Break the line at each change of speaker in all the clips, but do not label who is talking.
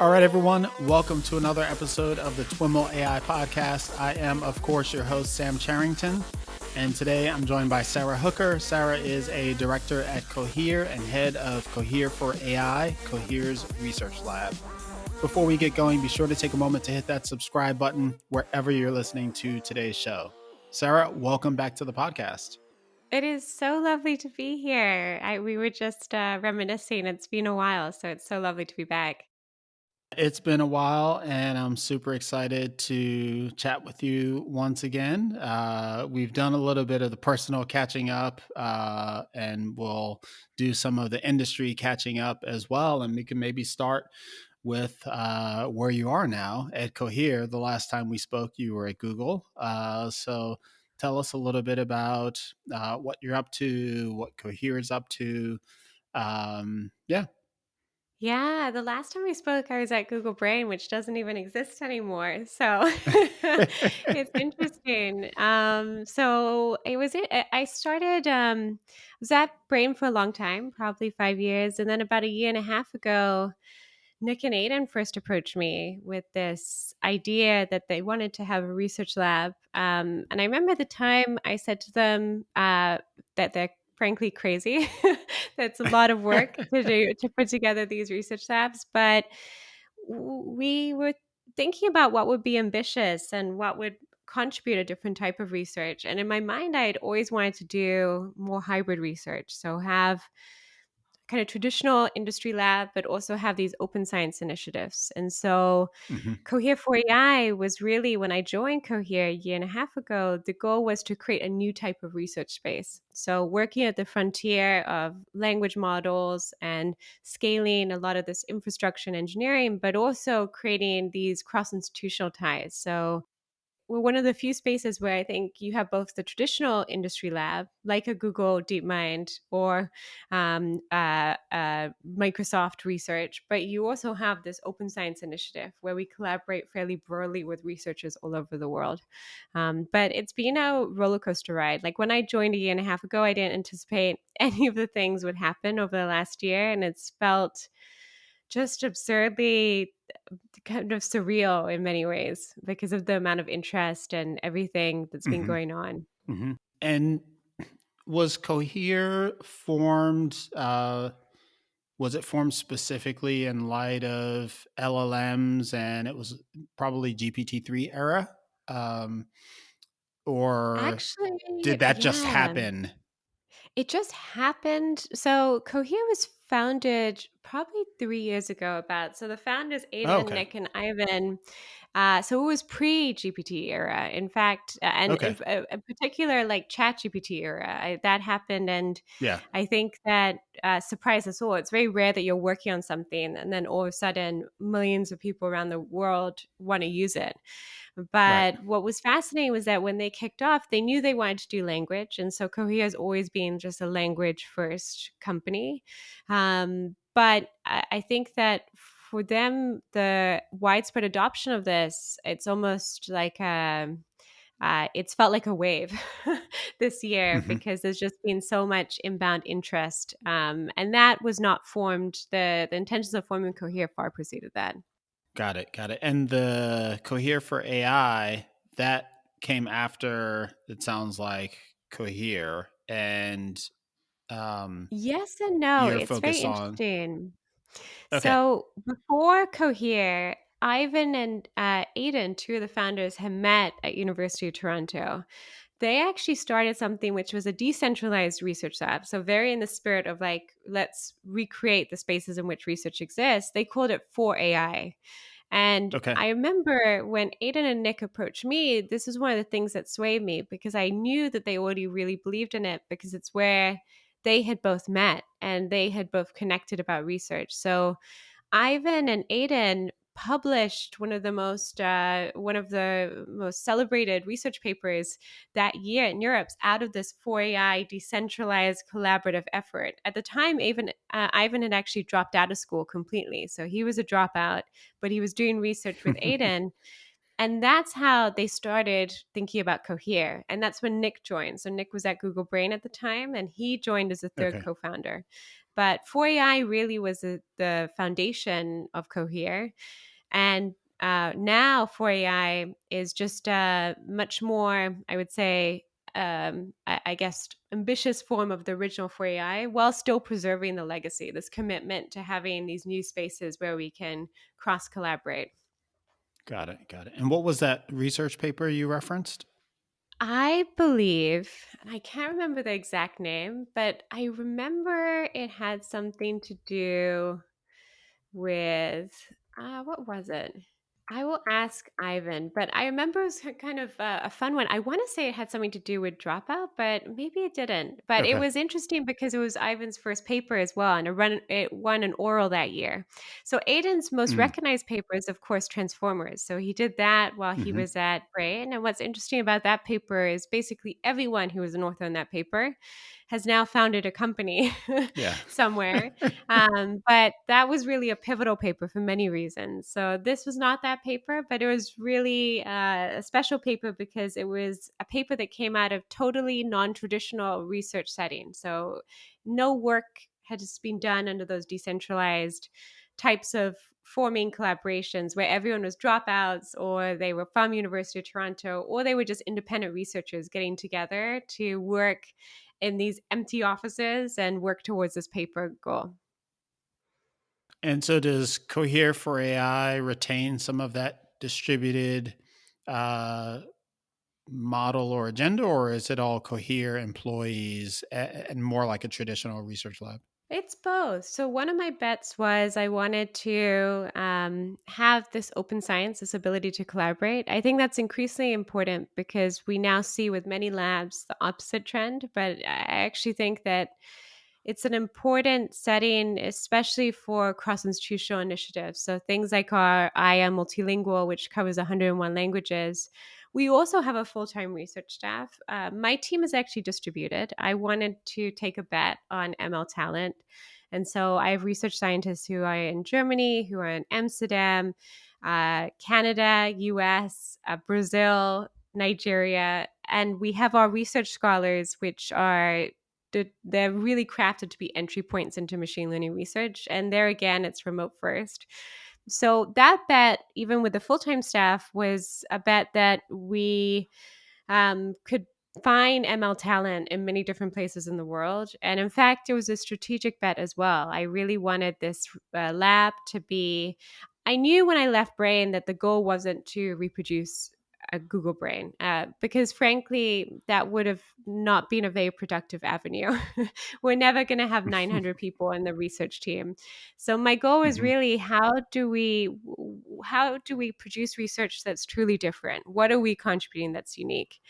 All right, everyone, welcome to another episode of the TWiML AI podcast. I am, of course, your host, Sam Charrington, and today I'm joined by Sara Hooker. Sara is a director at Cohere and head of Cohere For AI, Cohere's research lab. Before we get going, be sure to take a moment to hit that subscribe button wherever you're listening to today's show. Sara, welcome back to the podcast.
It is so lovely to be here. We were just reminiscing. It's been a while, so it's so lovely to be back.
It's been a while, and I'm super excited to chat with you once again. We've done a little bit of the personal catching up, and we'll do some of the industry catching up as well. And we can maybe start with where you are now at Cohere. The last time we spoke, you were at Google. So tell us a little bit about what you're up to, what Cohere is up to. Yeah.
Yeah, the last time we spoke, I was at Google Brain, which doesn't even exist anymore. So it's interesting. So it was it. I started. Was at Brain for a long time, probably 5 years, and then about a year and a half ago, Nick and Aiden first approached me with this idea that they wanted to have a research lab. And I remember the time I said to them that they're frankly crazy. That's a lot of work to do to put together these research labs. But we were thinking about what would be ambitious and what would contribute a different type of research. And in my mind, I had always wanted to do more hybrid research. So have kind of traditional industry lab, but also have these open science initiatives. And so
Mhm.
Cohere for AI was really, when I joined Cohere a year and a half ago, the goal was to create a new type of research space. So working at the frontier of language models and scaling a lot of this infrastructure and engineering, but also creating these cross-institutional ties. So we're one of the few spaces where I think you have both the traditional industry lab, like a Google DeepMind or Microsoft Research, but you also have this open science initiative where we collaborate fairly broadly with researchers all over the world. But it's been a roller coaster ride. Like when I joined a year and a half ago, I didn't anticipate any of the things would happen over the last year, and it's felt just absurdly kind of surreal in many ways because of the amount of interest and everything that's been
Mhm.
going on.
Mhm. And was Cohere formed? Was it formed specifically in light of LLMs, and it was probably GPT-3 era, um, or
Actually,
did that just
yeah,
happen?
it just happened. So Cohere was founded probably 3 years ago. About so the founders
Oh,
Aiden,
okay,
Nick, and Ivan. So it was pre-GPT era, in fact, and
okay,
in particular, like Chat GPT era. That happened, and
yeah,
I think that surprised us all. It's very rare that you're working on something, and then all of a sudden, millions of people around the world want to use it.
right,
But what was fascinating was that when they kicked off, they knew they wanted to do language. And so Cohere has always been just a language first company. But I think that for them, the widespread adoption of this, it's almost like it's felt like a wave this year
hmm,
because there's just been so much inbound interest. And that was not formed, the intentions of forming Cohere far preceded that.
got it, got it. And the Cohere for AI that came after. It sounds like Cohere, and um,
Yes and no.
you're
It's very
focused on.
interesting.
Okay,
So before Cohere, Ivan and Aiden, two of the founders, had met at University of Toronto. They actually started something which was a decentralized research lab. So very in the spirit of like, let's recreate the spaces in which research exists. They called it For AI. And
okay,
I remember when Aiden and Nick approached me, this is one of the things that swayed me because I knew that they already really believed in it because it's where they had both met and they had both connected about research. So Ivan and Aiden published one of the most celebrated research papers that year in Europe out of this 4AI decentralized collaborative effort. At the time, Ivan had actually dropped out of school completely, so he was a dropout, but he was doing research with Aiden. And that's how they started thinking about Cohere. And that's when Nick joined. So Nick was at Google Brain at the time, and he joined as a third
okay.
co-founder. But For AI really was the foundation of Cohere. And now For AI is just a much more, I would say, I guess, ambitious form of the original For AI while still preserving the legacy, this commitment to having these new spaces where we can cross collaborate.
Got it. Got it. And what was that research paper you referenced?
I believe, and I can't remember the exact name, but I remember it had something to do with what was it? I will ask Ivan, but I remember it was kind of a fun one. I want to say it had something to do with dropout, but maybe it didn't. But it
Okay.
was interesting because it was Ivan's first paper as well, and it won an oral that year. So Aiden's most
Mm.
recognized paper is, of course, Transformers. So he did that while he
Hmm.
was at Brain. And what's interesting about that paper is basically everyone who was an author on that paper has now founded a company
Yeah.
somewhere. But that was really a pivotal paper for many reasons. So this was not that paper, but it was really a special paper because it was a paper that came out of totally non-traditional research setting. So no work had just been done under those decentralized types of forming collaborations where everyone was dropouts or they were from University of Toronto or they were just independent researchers getting together to work in these empty offices and work towards this paper goal.
And so does Cohere for AI retain some of that distributed uh, model or agenda, or is it all Cohere employees and more like a traditional research lab?
It's both. So one of my bets was I wanted to have this open science, this ability to collaborate. I think that's increasingly important because we now see with many labs the opposite trend. But I actually think that it's an important setting, especially for cross-institutional initiatives. So things like our IA Multilingual, which covers 101 languages. We also have a full-time research staff. My team is actually distributed. I wanted to take a bet on ML talent. And so I have research scientists who are in Germany, who are in Amsterdam, Canada, US, Brazil, Nigeria, and we have our research scholars, which are they're really crafted to be entry points into machine learning research. And there again, it's remote first. So that bet, even with the full time staff, was a bet that we could find ML talent in many different places in the world. And in fact, it was a strategic bet as well. I really wanted this lab to be. I knew when I left Brain that the goal wasn't to reproduce a Google Brain, because frankly, that would have not been a very productive avenue. We're never going to have 900 people in the research team. So my goal is
Hmm.
really how do we produce research that's truly different? What are we contributing that's unique?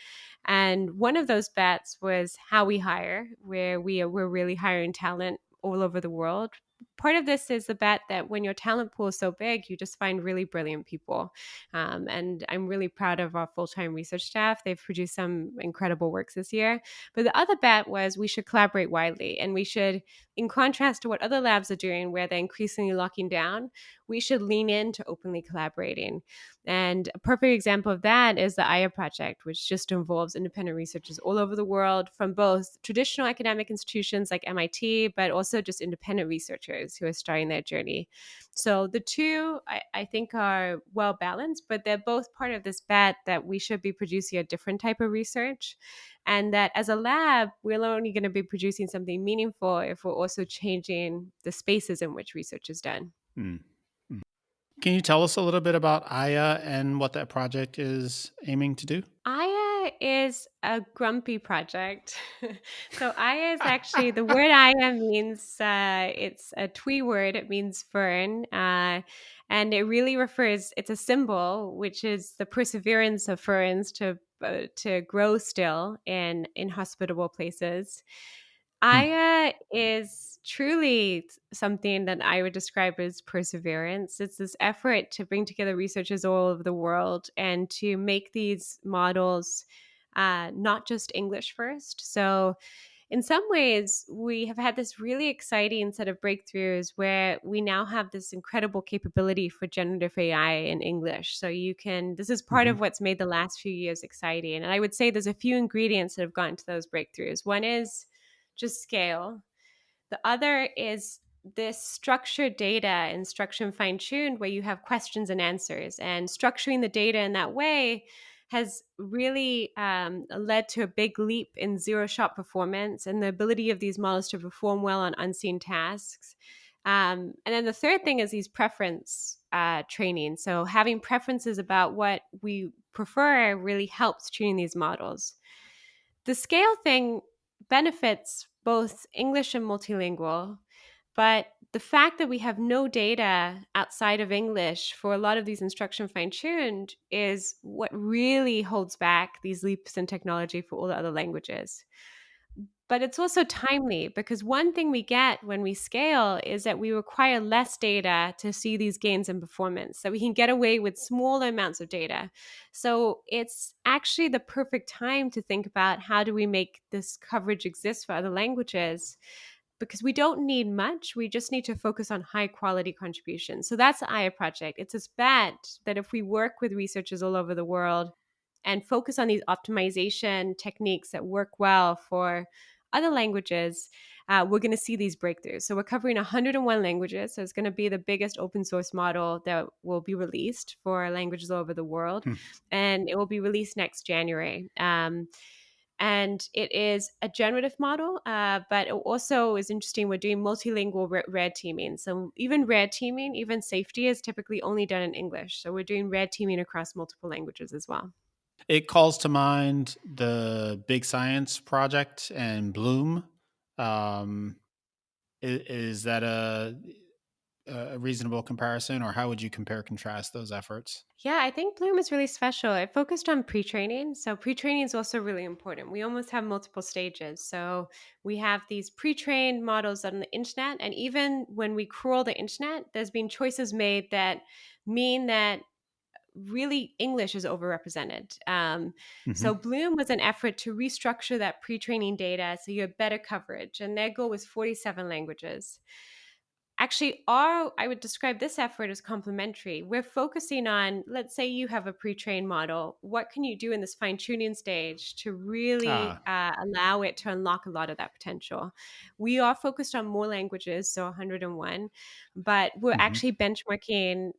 And one of those bets was how we hire, where we're really hiring talent all over the world. Part of this is the bet that when your talent pool is so big, you just find really brilliant people. And I'm really proud of our full time research staff. They've produced some incredible works this year. But the other bet was we should collaborate widely and we should, in contrast to what other labs are doing, where they're increasingly locking down, we should lean into openly collaborating. And a perfect example of that is the Aya project, which just involves independent researchers all over the world from both traditional academic institutions like MIT, but also just independent researchers who are starting their journey. So the two, I think, are well balanced, but they're both part of this bet that we should be producing a different type of research. And that as a lab, we're only going to be producing something meaningful if we're also changing the spaces in which research is done.
Mm. Mm. Can you tell us a little bit about Aya and what that project is aiming to do?
Aya is a grumpy project. So Aya is actually the word Aya means it's a Twi word. It means fern, and it really refers. It's a symbol, which is the perseverance of ferns to grow still in inhospitable places.
Hmm.
Aya is truly something that I would describe as perseverance. It's this effort to bring together researchers all over the world and to make these models not just English first. So, in some ways, we have had this really exciting set of breakthroughs where we now have this incredible capability for generative AI in English. So, this is part
Hmm.
of what's made the last few years exciting. And I would say there's a few ingredients that have gotten to those breakthroughs. One is just scale. The other is this structured data, instruction fine tuned, where you have questions and answers. And structuring the data in that way has really led to a big leap in zero shot performance and the ability of these models to perform well on unseen tasks. And then the third thing is these preference training. So having preferences about what we prefer really helps tuning these models. The scale thing benefits both English and multilingual, but the fact that we have no data outside of English for a lot of these instruction fine tuned is what really holds back these leaps in technology for all the other languages. But it's also timely because one thing we get when we scale is that we require less data to see these gains in performance, that we can get away with smaller amounts of data. So it's actually the perfect time to think about how do we make this coverage exist for other languages, because we don't need much. We just need to focus on high quality contributions. So that's the Aya project. It's this bet that if we work with researchers all over the world and focus on these optimization techniques that work well for other languages, we're going to see these breakthroughs. So we're covering 101 languages. So it's going to be the biggest open source model that will be released for languages all over the world.
Hmm.
And it will be released next January. And it is a generative model, but it also is interesting. We're doing multilingual red teaming. So even red teaming, even safety is typically only done in English. So we're doing red teaming across multiple languages as well.
It calls to mind the Big Science Project and Bloom. Is that a reasonable comparison, or how would you compare contrast those efforts?
Yeah, I think Bloom is really special. It focused on pre training. So, pre training is also really important. We almost have multiple stages. So, we have these pre trained models on the internet. And even when we crawl the internet, there's been choices made that mean that really English is overrepresented.
Hmm.
So, Bloom was an effort to restructure that pre training data so you have better coverage. And their goal was 47 languages. Actually, our I would describe this effort as complementary. We're focusing on, let's say you have a pre-trained model. What can you do in this fine-tuning stage to really
Ah.
allow it to unlock a lot of that potential? We are focused on more languages, so 101, but we're
Hmm.
actually benchmarking,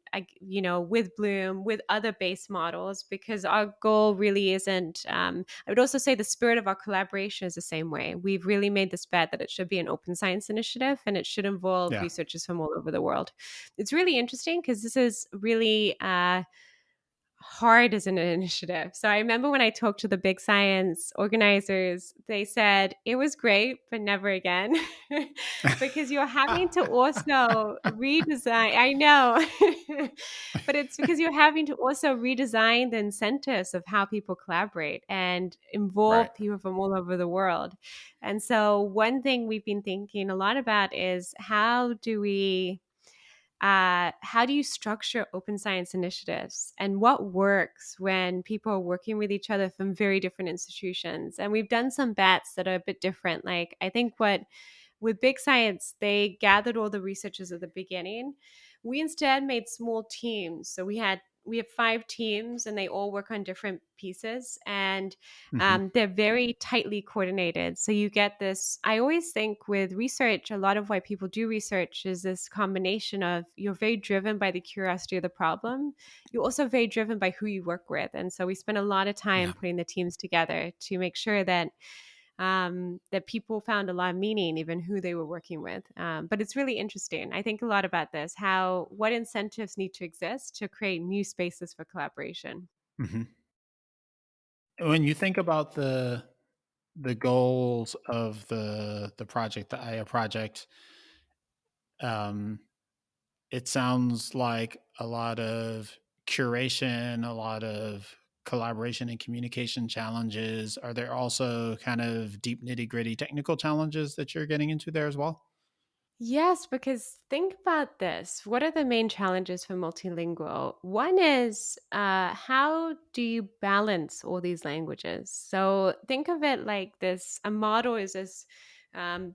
with Bloom, with other base models, because our goal really isn't. I would also say the spirit of our collaboration is the same way. We've really made this bet that it should be an open science initiative and it should involve
Yeah.
researchers from all over the world. It's really interesting because this is really hard as an initiative. So I remember when I talked to the big science organizers, they said it was great, but never again. Because you're having to also redesign. I know. But it's because you're having to also redesign the incentives of how people collaborate and
Right.
involve people from all over the world. And so one thing we've been thinking a lot about is how do you structure open science initiatives and what works when people are working with each other from very different institutions? And we've done some bets that are a bit different. Like, I think what with big science, they gathered all the researchers at the beginning. We instead made small teams. So we have 5 teams and they all work on different pieces, and
Hmm.
they're very tightly coordinated. So you get this. I always think with research, a lot of why people do research is this combination of you're very driven by the curiosity of the problem. You're also very driven by who you work with. And so we spend a lot of time
Yeah.
putting the teams together to make sure that that people found a lot of meaning, even who they were working with. But it's really interesting. I think a lot about this, what incentives need to exist to create new spaces for collaboration.
Hmm. When you think about the goals of the project, the IA project, um, it sounds like a lot of curation, a lot of collaboration and communication challenges. Are there also kind of deep nitty gritty technical challenges that you're getting into there as well?
Yes, because think about this. What are the main challenges for multilingual? One is how do you balance all these languages? So think of it like this: a model is this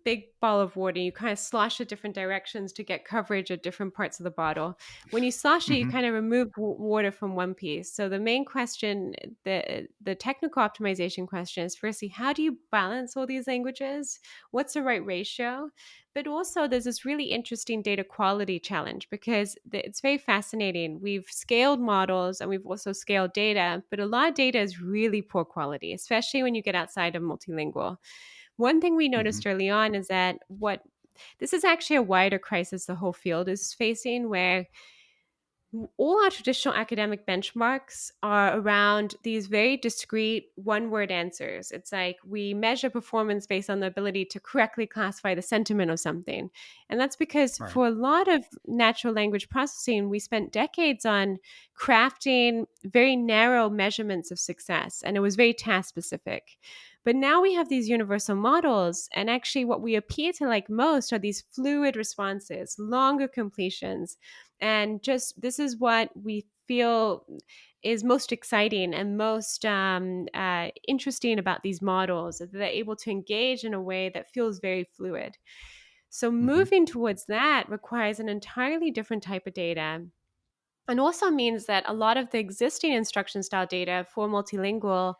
big ball of water. You kind of slosh it different directions to get coverage at different parts of the bottle. When you slosh it, you
Hmm.
kind of remove water from one piece. So the main question, the technical optimization question is firstly, how do you balance all these languages? What's the right ratio? But also, there's this really interesting data quality challenge because it's very fascinating. We've scaled models and we've also scaled data, but a lot of data is really poor quality, especially when you get outside of multilingual. One thing we
Hmm.
noticed early on is that what this is actually a wider crisis the whole field is facing, where all our traditional academic benchmarks are around these very discrete one word answers. It's like we measure performance based on the ability to correctly classify the sentiment of something. And that's because
Right.
for a lot of natural language processing, we spent decades on crafting very narrow measurements of success, and it was very task specific. But now we have these universal models, and actually, what we appear to like most are these fluid responses, longer completions, and just this is what we feel is most exciting and most interesting about these models, that they're able to engage in a way that feels very fluid. So
Hmm.
moving towards that requires an entirely different type of data, and also means that a lot of the existing instruction style data for multilingual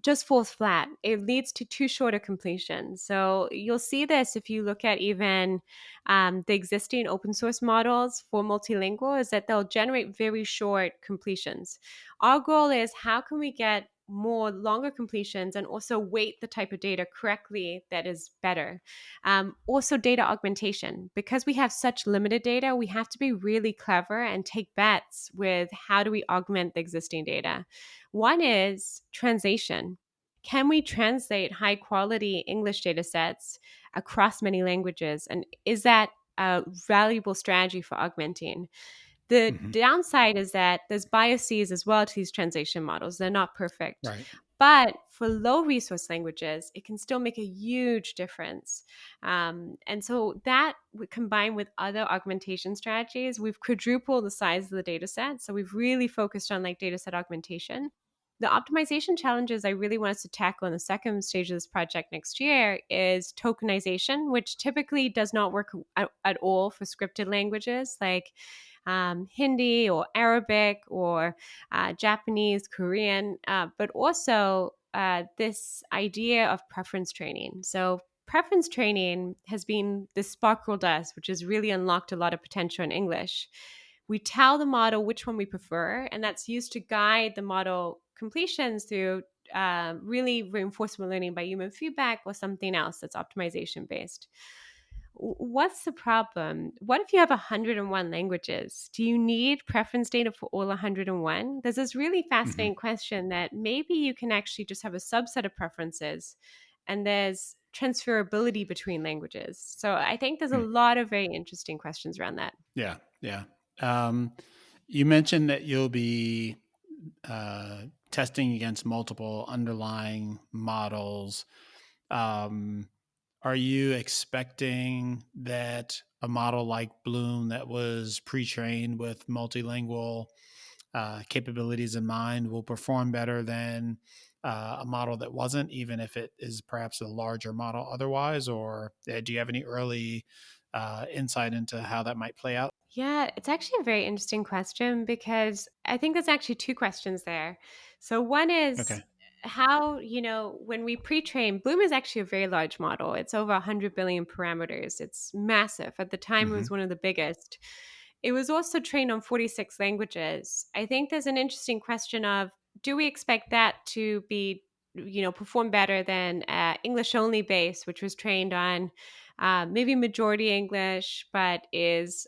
just falls flat. It leads to too short a completion. So you'll see this if you look at even the existing open source models for multilingual, is that they'll generate very short completions. Our goal is, how can we get more longer completions and also weight the type of data correctly that is better. Also, data augmentation. Because we have such limited data, we have to be really clever and take bets with how do we augment the existing data. One is translation. Can we translate high quality English data sets across many languages? And is that a valuable strategy for augmenting? The
Hmm.
downside is that there's biases as well to these translation models. They're not perfect.
Right.
But for low resource languages, it can still make a huge difference. And so that combined with other augmentation strategies, we've quadrupled the size of the data set. So we've really focused on like data set augmentation. The optimization challenges I really want us to tackle in the second stage of this project next year is tokenization, which typically does not work at all for scripted languages like Hindi or Arabic or Japanese, Korean, but also this idea of preference training. So, preference training has been the sparkle dust, which has really unlocked a lot of potential in English. We tell the model which one we prefer, and that's used to guide the model completions through really reinforcement learning by human feedback or something else that's optimization based. What's the problem? What if you have 101 languages? Do you need preference data for all 101? There's this really
Hmm.
fascinating question that maybe you can actually just have a subset of preferences and there's transferability between languages. So I think there's a lot of very interesting questions around that.
Yeah. Yeah. Um, you mentioned that you'll be testing against multiple underlying models. Um, are you expecting that a model like Bloom that was pre-trained with multilingual capabilities in mind will perform better than a model that wasn't, even if it is perhaps a larger model otherwise? Or do you have any early insight into how that might play out?
Yeah, it's actually a very interesting question because I think there's actually two questions there. So one is
Okay.
how, when we pre-train, Bloom is actually a very large model. It's over 100 billion parameters. It's massive. At the time, it was
Hmm.
one of the biggest. It was also trained on 46 languages. I think there's an interesting question of, do we expect that to be, perform better than English only base, which was trained on maybe majority English, but is,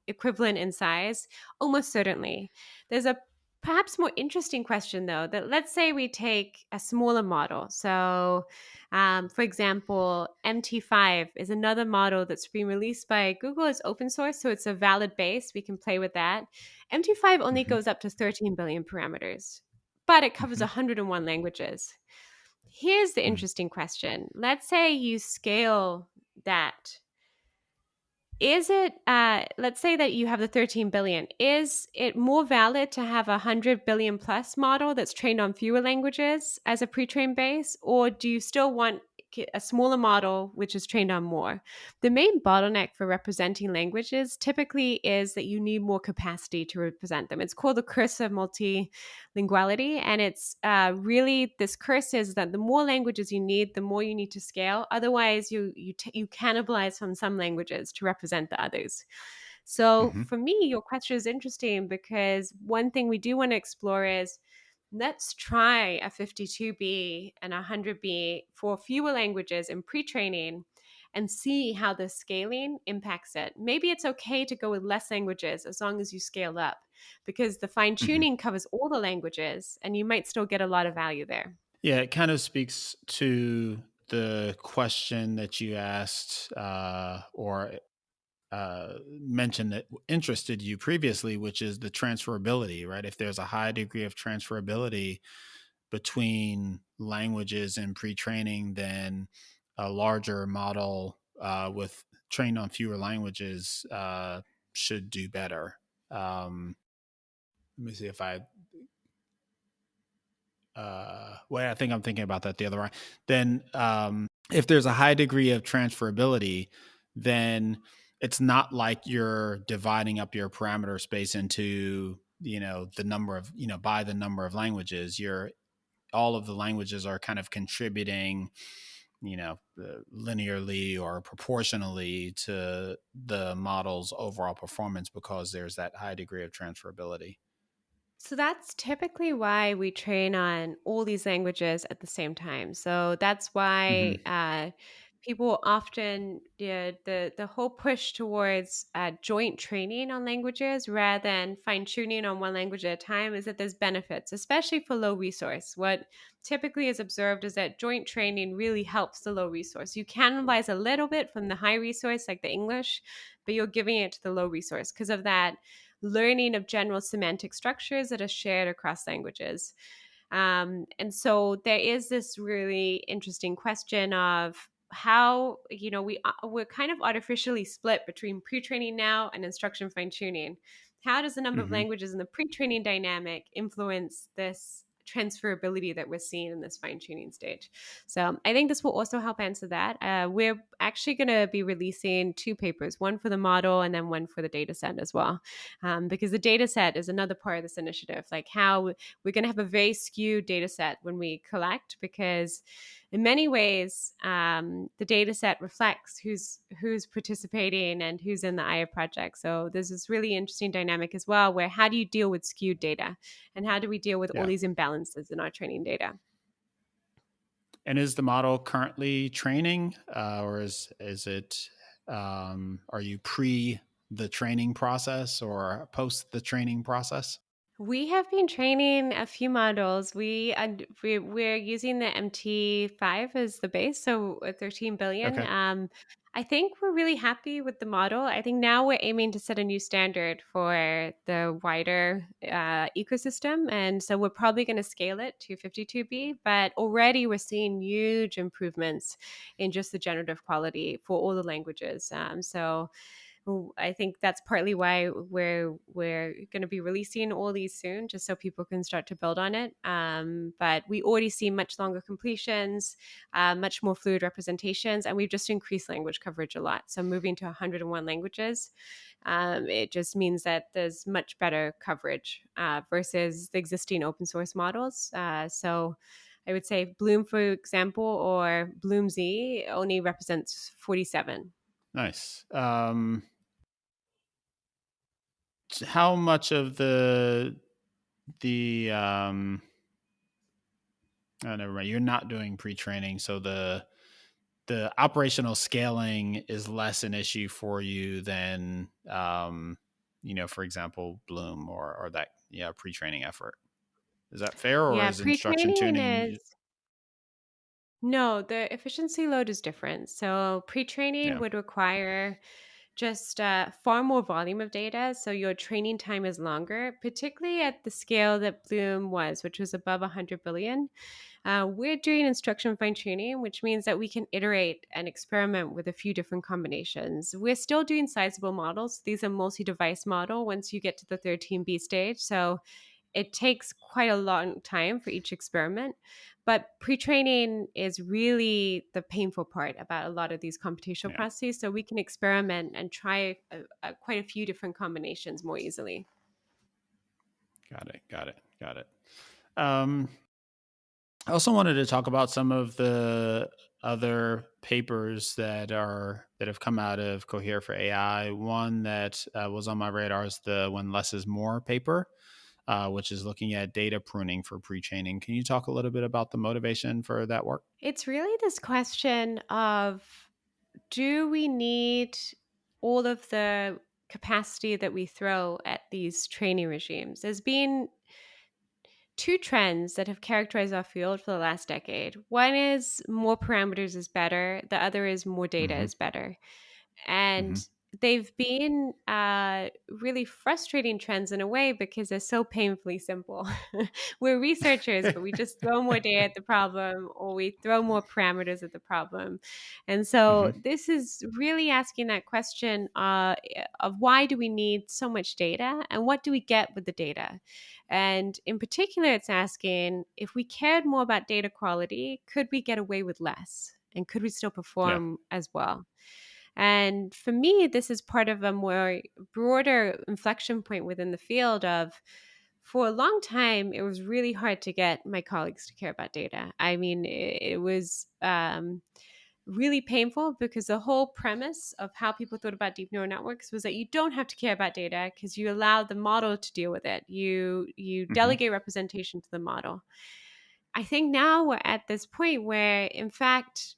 equivalent in size? Almost certainly. There's a perhaps more interesting question, though, that let's say we take a smaller model. So, for example, MT5 is another model that's been released by Google. It's open source, so it's a valid base. We can play with that. MT5 only
Hmm.
goes up to 13 billion parameters, but it covers
Hmm.
101 languages. Here's the
Hmm.
interesting question. Let's say you scale that. Is it, let's say that you have the 13 billion. Is it more valid to have a 100 billion plus model that's trained on fewer languages as a pre trained base? Or do you still want a smaller model which is trained on more. The main bottleneck for representing languages typically is that you need more capacity to represent them. It's called the curse of multilinguality, and it's really this curse is that the more languages you need, the more you need to scale. Otherwise, you cannibalize from some languages to represent the others. So
Hmm.
for me, your question is interesting because one thing we do want to explore is let's try a 52B and a 100B for fewer languages in pre-training and see how the scaling impacts it. Maybe it's okay to go with less languages as long as you scale up because the fine
Hmm.
tuning covers all the languages and you might still get a lot of value there.
Yeah, it kind of speaks to the question that you asked, or mentioned that interested you previously, which is the transferability, right? If there's a high degree of transferability between languages in pre-training, then a larger model with trained on fewer languages should do better. Let me see if I well, I think I'm thinking about that the other way. Then, if there's a high degree of transferability, then it's not like you're dividing up your parameter space into, the number of, by the number of languages. You're All of the languages are kind of contributing, linearly or proportionally to the model's overall performance because there's that high degree of transferability.
So that's typically why we train on all these languages at the same time. So that's why
Hmm.
people often the whole push towards joint training on languages rather than fine tuning on one language at a time is that there's benefits, especially for low resource. What typically is observed is that joint training really helps the low resource. You cannibalize a little bit from the high resource, like the English, but you're giving it to the low resource because of that learning of general semantic structures that are shared across languages. And so there is this really interesting question of how we're kind of artificially split between pre-training now and instruction fine-tuning. How does the number of
Hmm.
languages in the pre-training dynamic influence this transferability that we're seeing in this fine-tuning stage? So I think this will also help answer that. We're actually going to be releasing two papers, one for the model and then one for the data set as well, because the data set is another part of this initiative, like how we're going to have a very skewed data set when we collect, because in many ways the data set reflects who's participating and who's in the IA project. So there's this really interesting dynamic as well, where how do you deal with skewed data and how do we deal with all
Yeah.
these imbalances in our training data?
And is the model currently training, or is it? Are you pre the training process or post the training process?
We have been training a few models. We're using the MT5 as the base, so 13 billion.
Okay.
I think we're really happy with the model. I think now we're aiming to set a new standard for the wider ecosystem, and so we're probably going to scale it to 52B. But already we're seeing huge improvements in just the generative quality for all the languages. So I think that's partly why we're going to be releasing all these soon, just so people can start to build on it. But we already see much longer completions, much more fluid representations, and we've just increased language coverage a lot. So moving to 101 languages, it just means that there's much better coverage versus the existing open source models. So I would say Bloom, for example, or Bloom Z only represents 47.
Nice. How much of the oh, never mind. You're not doing pre-training, so the operational scaling is less an issue for you than, for example, Bloom or that, yeah, pre-training effort. Is that fair, or
Yeah,
is instruction
pre-training
tuning?
is no, the efficiency load is different. So pre-training
Yeah.
would require just far more volume of data. So your training time is longer, particularly at the scale that Bloom was, which was above 100 billion. We're doing instruction fine tuning, which means that we can iterate and experiment with a few different combinations. We're still doing sizable models. These are multi device model once you get to the 13B stage. So it takes quite a long time for each experiment. But pre-training is really the painful part about a lot of these computational
Yeah.
processes. So we can experiment and try quite a few different combinations more easily.
Got it. Got it. Got it. Um, I also wanted to talk about some of the other papers that have come out of Cohere for AI. One that was on my radar is the "When Less Is More" paper, which is looking at data pruning for pre-training. Can you talk a little bit about the motivation for that work?
It's really this question of, do we need all of the capacity that we throw at these training regimes? There's been two trends that have characterized our field for the last decade. One is more parameters is better, the other is more data
Hmm.
is better. And
Hmm.
they've been really frustrating trends in a way because they're so painfully simple. We're researchers, but we just throw more data at the problem or we throw more parameters at the problem. And
Hmm.
so this is really asking that question of why do we need so much data and what do we get with the data? And in particular, it's asking, if we cared more about data quality, could we get away with less? And could we still
Yeah.
perform as well? And for me, this is part of a more broader inflection point within the field of, for a long time, it was really hard to get my colleagues to care about data. I mean, it was really painful because the whole premise of how people thought about deep neural networks was that you don't have to care about data because you allow the model to deal with it. You
Hmm.
delegate representation to the model. I think now we're at this point where, in fact,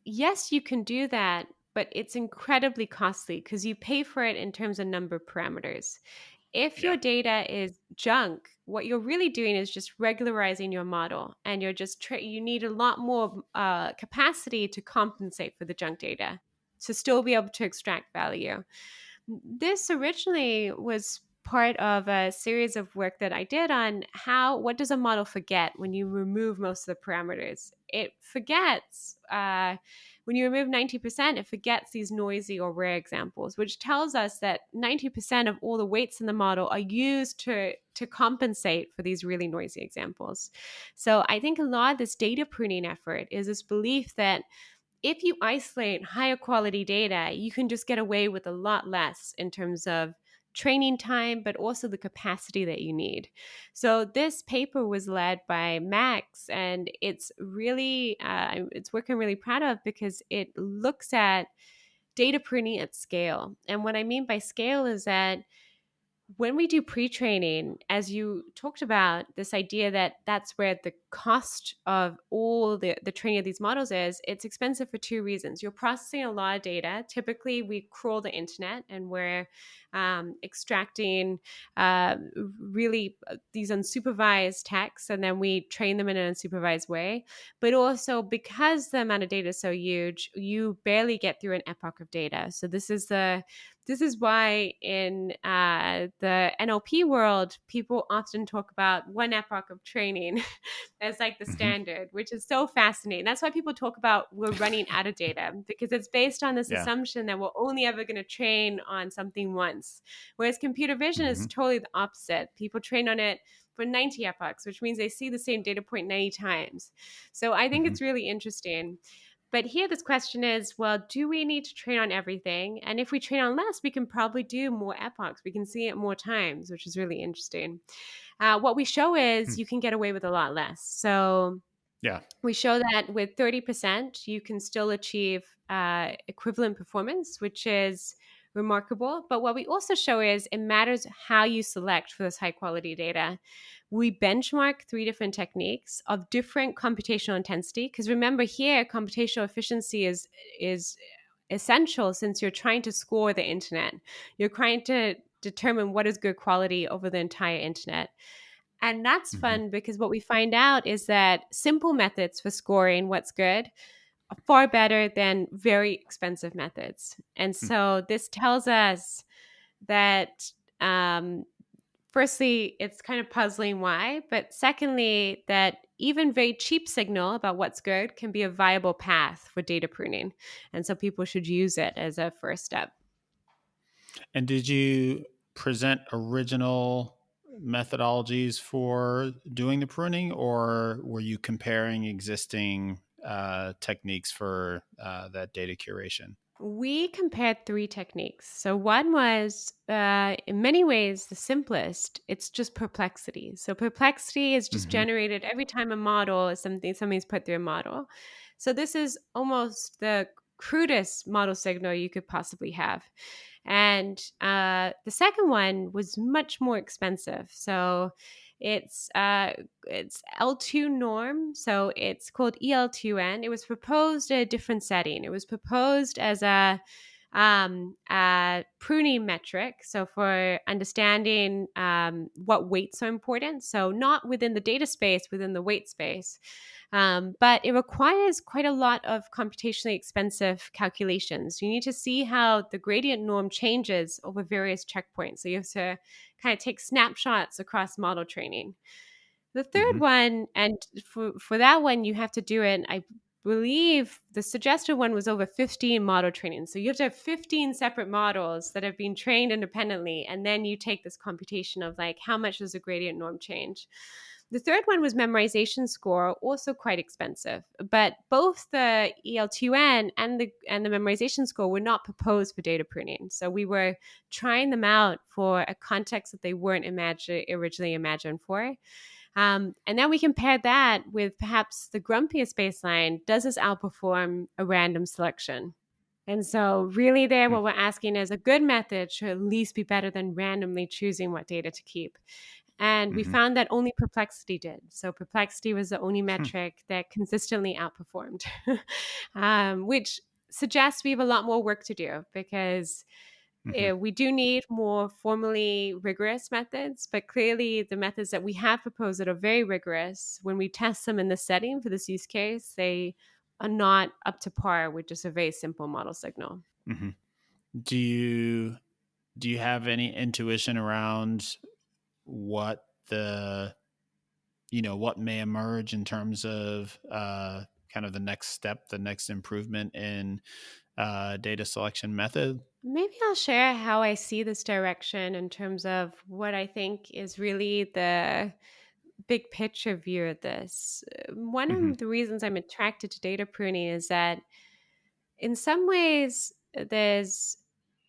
yes, you can do that, but it's incredibly costly because you pay for it in terms of number of parameters. If
Yeah.
your data is junk, what you're really doing is just regularizing your model, and you need a lot more capacity to compensate for the junk data to still be able to extract value. This originally was part of a series of work that I did on what does a model forget when you remove most of the parameters. It forgets when you remove 90%, it forgets these noisy or rare examples, which tells us that 90% of all the weights in the model are used to compensate for these really noisy examples. So I think a lot of this data pruning effort is this belief that if you isolate higher quality data, you can just get away with a lot less in terms of training time, but also the capacity that you need. So this paper was led by Max, and it's work I'm really proud of because it looks at data pruning at scale. And what I mean by scale is that when we do pre-training, as you talked about, this idea that that's where the cost of all the training of these models is, it's expensive for two reasons. You're processing a lot of data. Typically, we crawl the internet and we're extracting really these unsupervised texts, and then we train them in an unsupervised way. But also, because the amount of data is so huge, you barely get through an epoch of data. So this is why in the NLP world, people often talk about one epoch of training as like the
Hmm.
standard, which is so fascinating. That's why people talk about we're running out of data, because it's based on this
Yeah.
assumption that we're only ever going to train on something once. Whereas computer vision is
Hmm.
totally the opposite. People train on it for 90 epochs, which means they see the same data point 90 times. So I think
Hmm.
it's really interesting. But here, this question is, well, do we need to train on everything? And if we train on less, we can probably do more epochs. We can see it more times, which is really interesting. What we show is you can get away with a lot less. So
Yeah.
we show that with 30%, you can still achieve equivalent performance, which is remarkable. But what we also show is it matters how you select for this high quality data. We benchmark three different techniques of different computational intensity. Because remember, here, computational efficiency is essential since you're trying to score the internet. You're trying to determine what is good quality over the entire internet. And that's
Hmm.
fun because what we find out is that simple methods for scoring what's good are far better than very expensive methods. And so this tells us that, firstly, it's kind of puzzling why, but secondly, that even very cheap signal about what's good can be a viable path for data pruning. And so people should use it as a first step.
And did you present original methodologies for doing the pruning, or were you comparing existing techniques for that data curation?
We compared three techniques. So one was, in many ways, the simplest. It's just perplexity. So perplexity is just
Hmm.
generated every time a model is something's put through a model. So this is almost the crudest model signal you could possibly have. And the second one was much more expensive. So it's it's L2 norm. So it's called EL2N. It was proposed at a different setting. It was proposed as a pruning metric. So for understanding what weights are important. So not within the data space, within the weight space. But it requires quite a lot of computationally expensive calculations. You need to see how the gradient norm changes over various checkpoints. So you have to kind of take snapshots across model training. The third
Hmm.
one, and for that one, you have to do it. I believe the suggested one was over 15 model training. So you have to have 15 separate models that have been trained independently. And then you take this computation of like, how much does the gradient norm change? The third one was memorization score, also quite expensive. But both the EL2N and the memorization score were not proposed for data pruning. So we were trying them out for a context that they weren't originally imagined for. And then we compared that with perhaps the grumpiest baseline. Does this outperform a random selection? And so, really, there, what we're asking is a good method should at least be better than randomly choosing what data to keep. And we
Hmm.
found that only perplexity did. So, perplexity was the only metric that consistently outperformed, which suggests we have a lot more work to do because
Hmm.
we do need more formally rigorous methods, but clearly the methods that we have proposed that are very rigorous, when we test them in this setting for this use case, they are not up to par with just a very simple model signal.
Hmm. Do you do you have any intuition around what the what may emerge in terms of kind of the next step, the next improvement in data selection method?
Maybe I'll share how I see this direction in terms of what I think is really the big picture view of this. One
Hmm.
of the reasons I'm attracted to data pruning is that in some ways, there's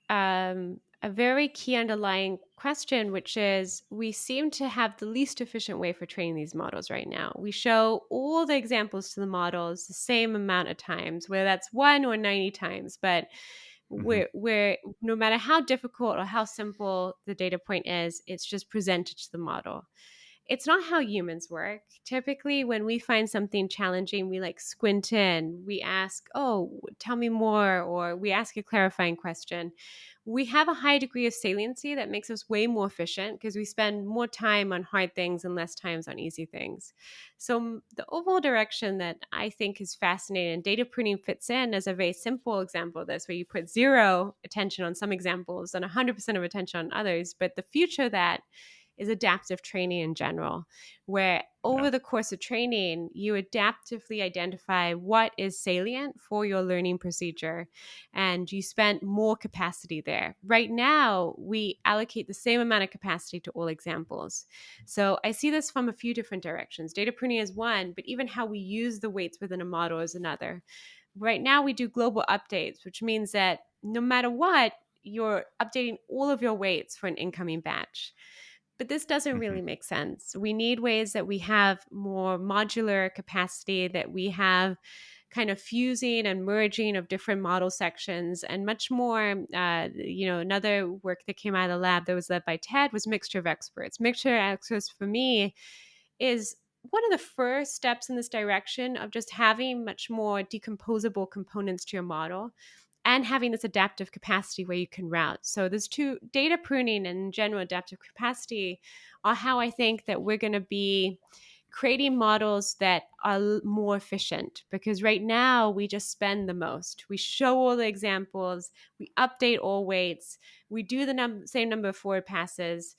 a very key underlying question, which is we seem to have the least efficient way for training these models right now. We show all the examples to the models the same amount of times, whether that's 1 or 90 times, but
Hmm.
we're no matter how difficult or how simple the data point is, it's just presented to the model. It's not how humans work. Typically, when we find something challenging, we like squint in, we ask, oh, tell me more, or we ask a clarifying question. We have a high degree of saliency that makes us way more efficient because we spend more time on hard things and less times on easy things. So the overall direction that I think is fascinating, and data pruning fits in as a very simple example of this, where you put zero attention on some examples and 100% of attention on others. But the future of that is adaptive training in general, where
Yeah.
over the course of training, you adaptively identify what is salient for your learning procedure and you spend more capacity there. Right now, we allocate the same amount of capacity to all examples. So I see this from a few different directions. Data pruning is one, but even how we use the weights within a model is another. Right now, we do global updates, which means that no matter what, you're updating all of your weights for an incoming batch. But this doesn't
Hmm.
really make sense. We need ways that we have more modular capacity, that we have kind of fusing and merging of different model sections and much more. Another work that came out of the lab that was led by Ted was mixture of experts. Mixture of experts for me is one of the first steps in this direction of just having much more decomposable components to your model and having this adaptive capacity where you can route. So there's two, data pruning and general adaptive capacity are how I think that we're going to be creating models that are more efficient, because right now we just spend the most. We show all the examples, we update all weights, we do the same number of forward passes.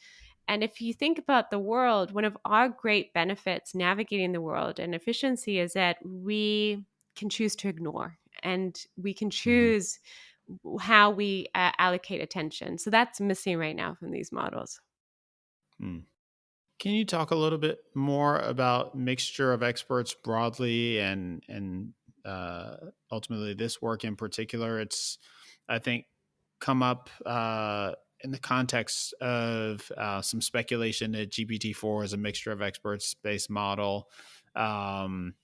And if you think about the world, one of our great benefits navigating the world and efficiency is that we can choose to ignore and we can
Hmm.
choose how we allocate attention. So that's missing right now from these models.
Can you talk a little bit more about mixture of experts broadly and ultimately this work in particular? It's, I think, come up in the context of some speculation that GPT-4 is a mixture of experts based model, um,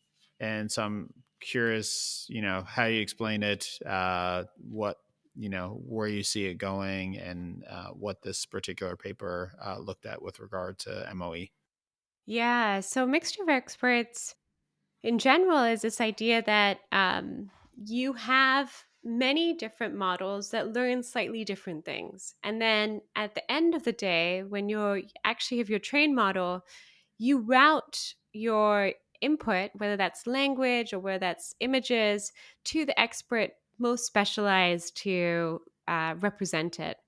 and so I'm curious, how you explain it, what where you see it going, and what this particular paper looked at with regard to MOE.
Yeah, so mixture of experts in general is this idea that you have many different models that learn slightly different things. And then at the end of the day, when you actually have your trained model, you route your input, whether that's language or whether that's images, to the expert most specialized to represent it.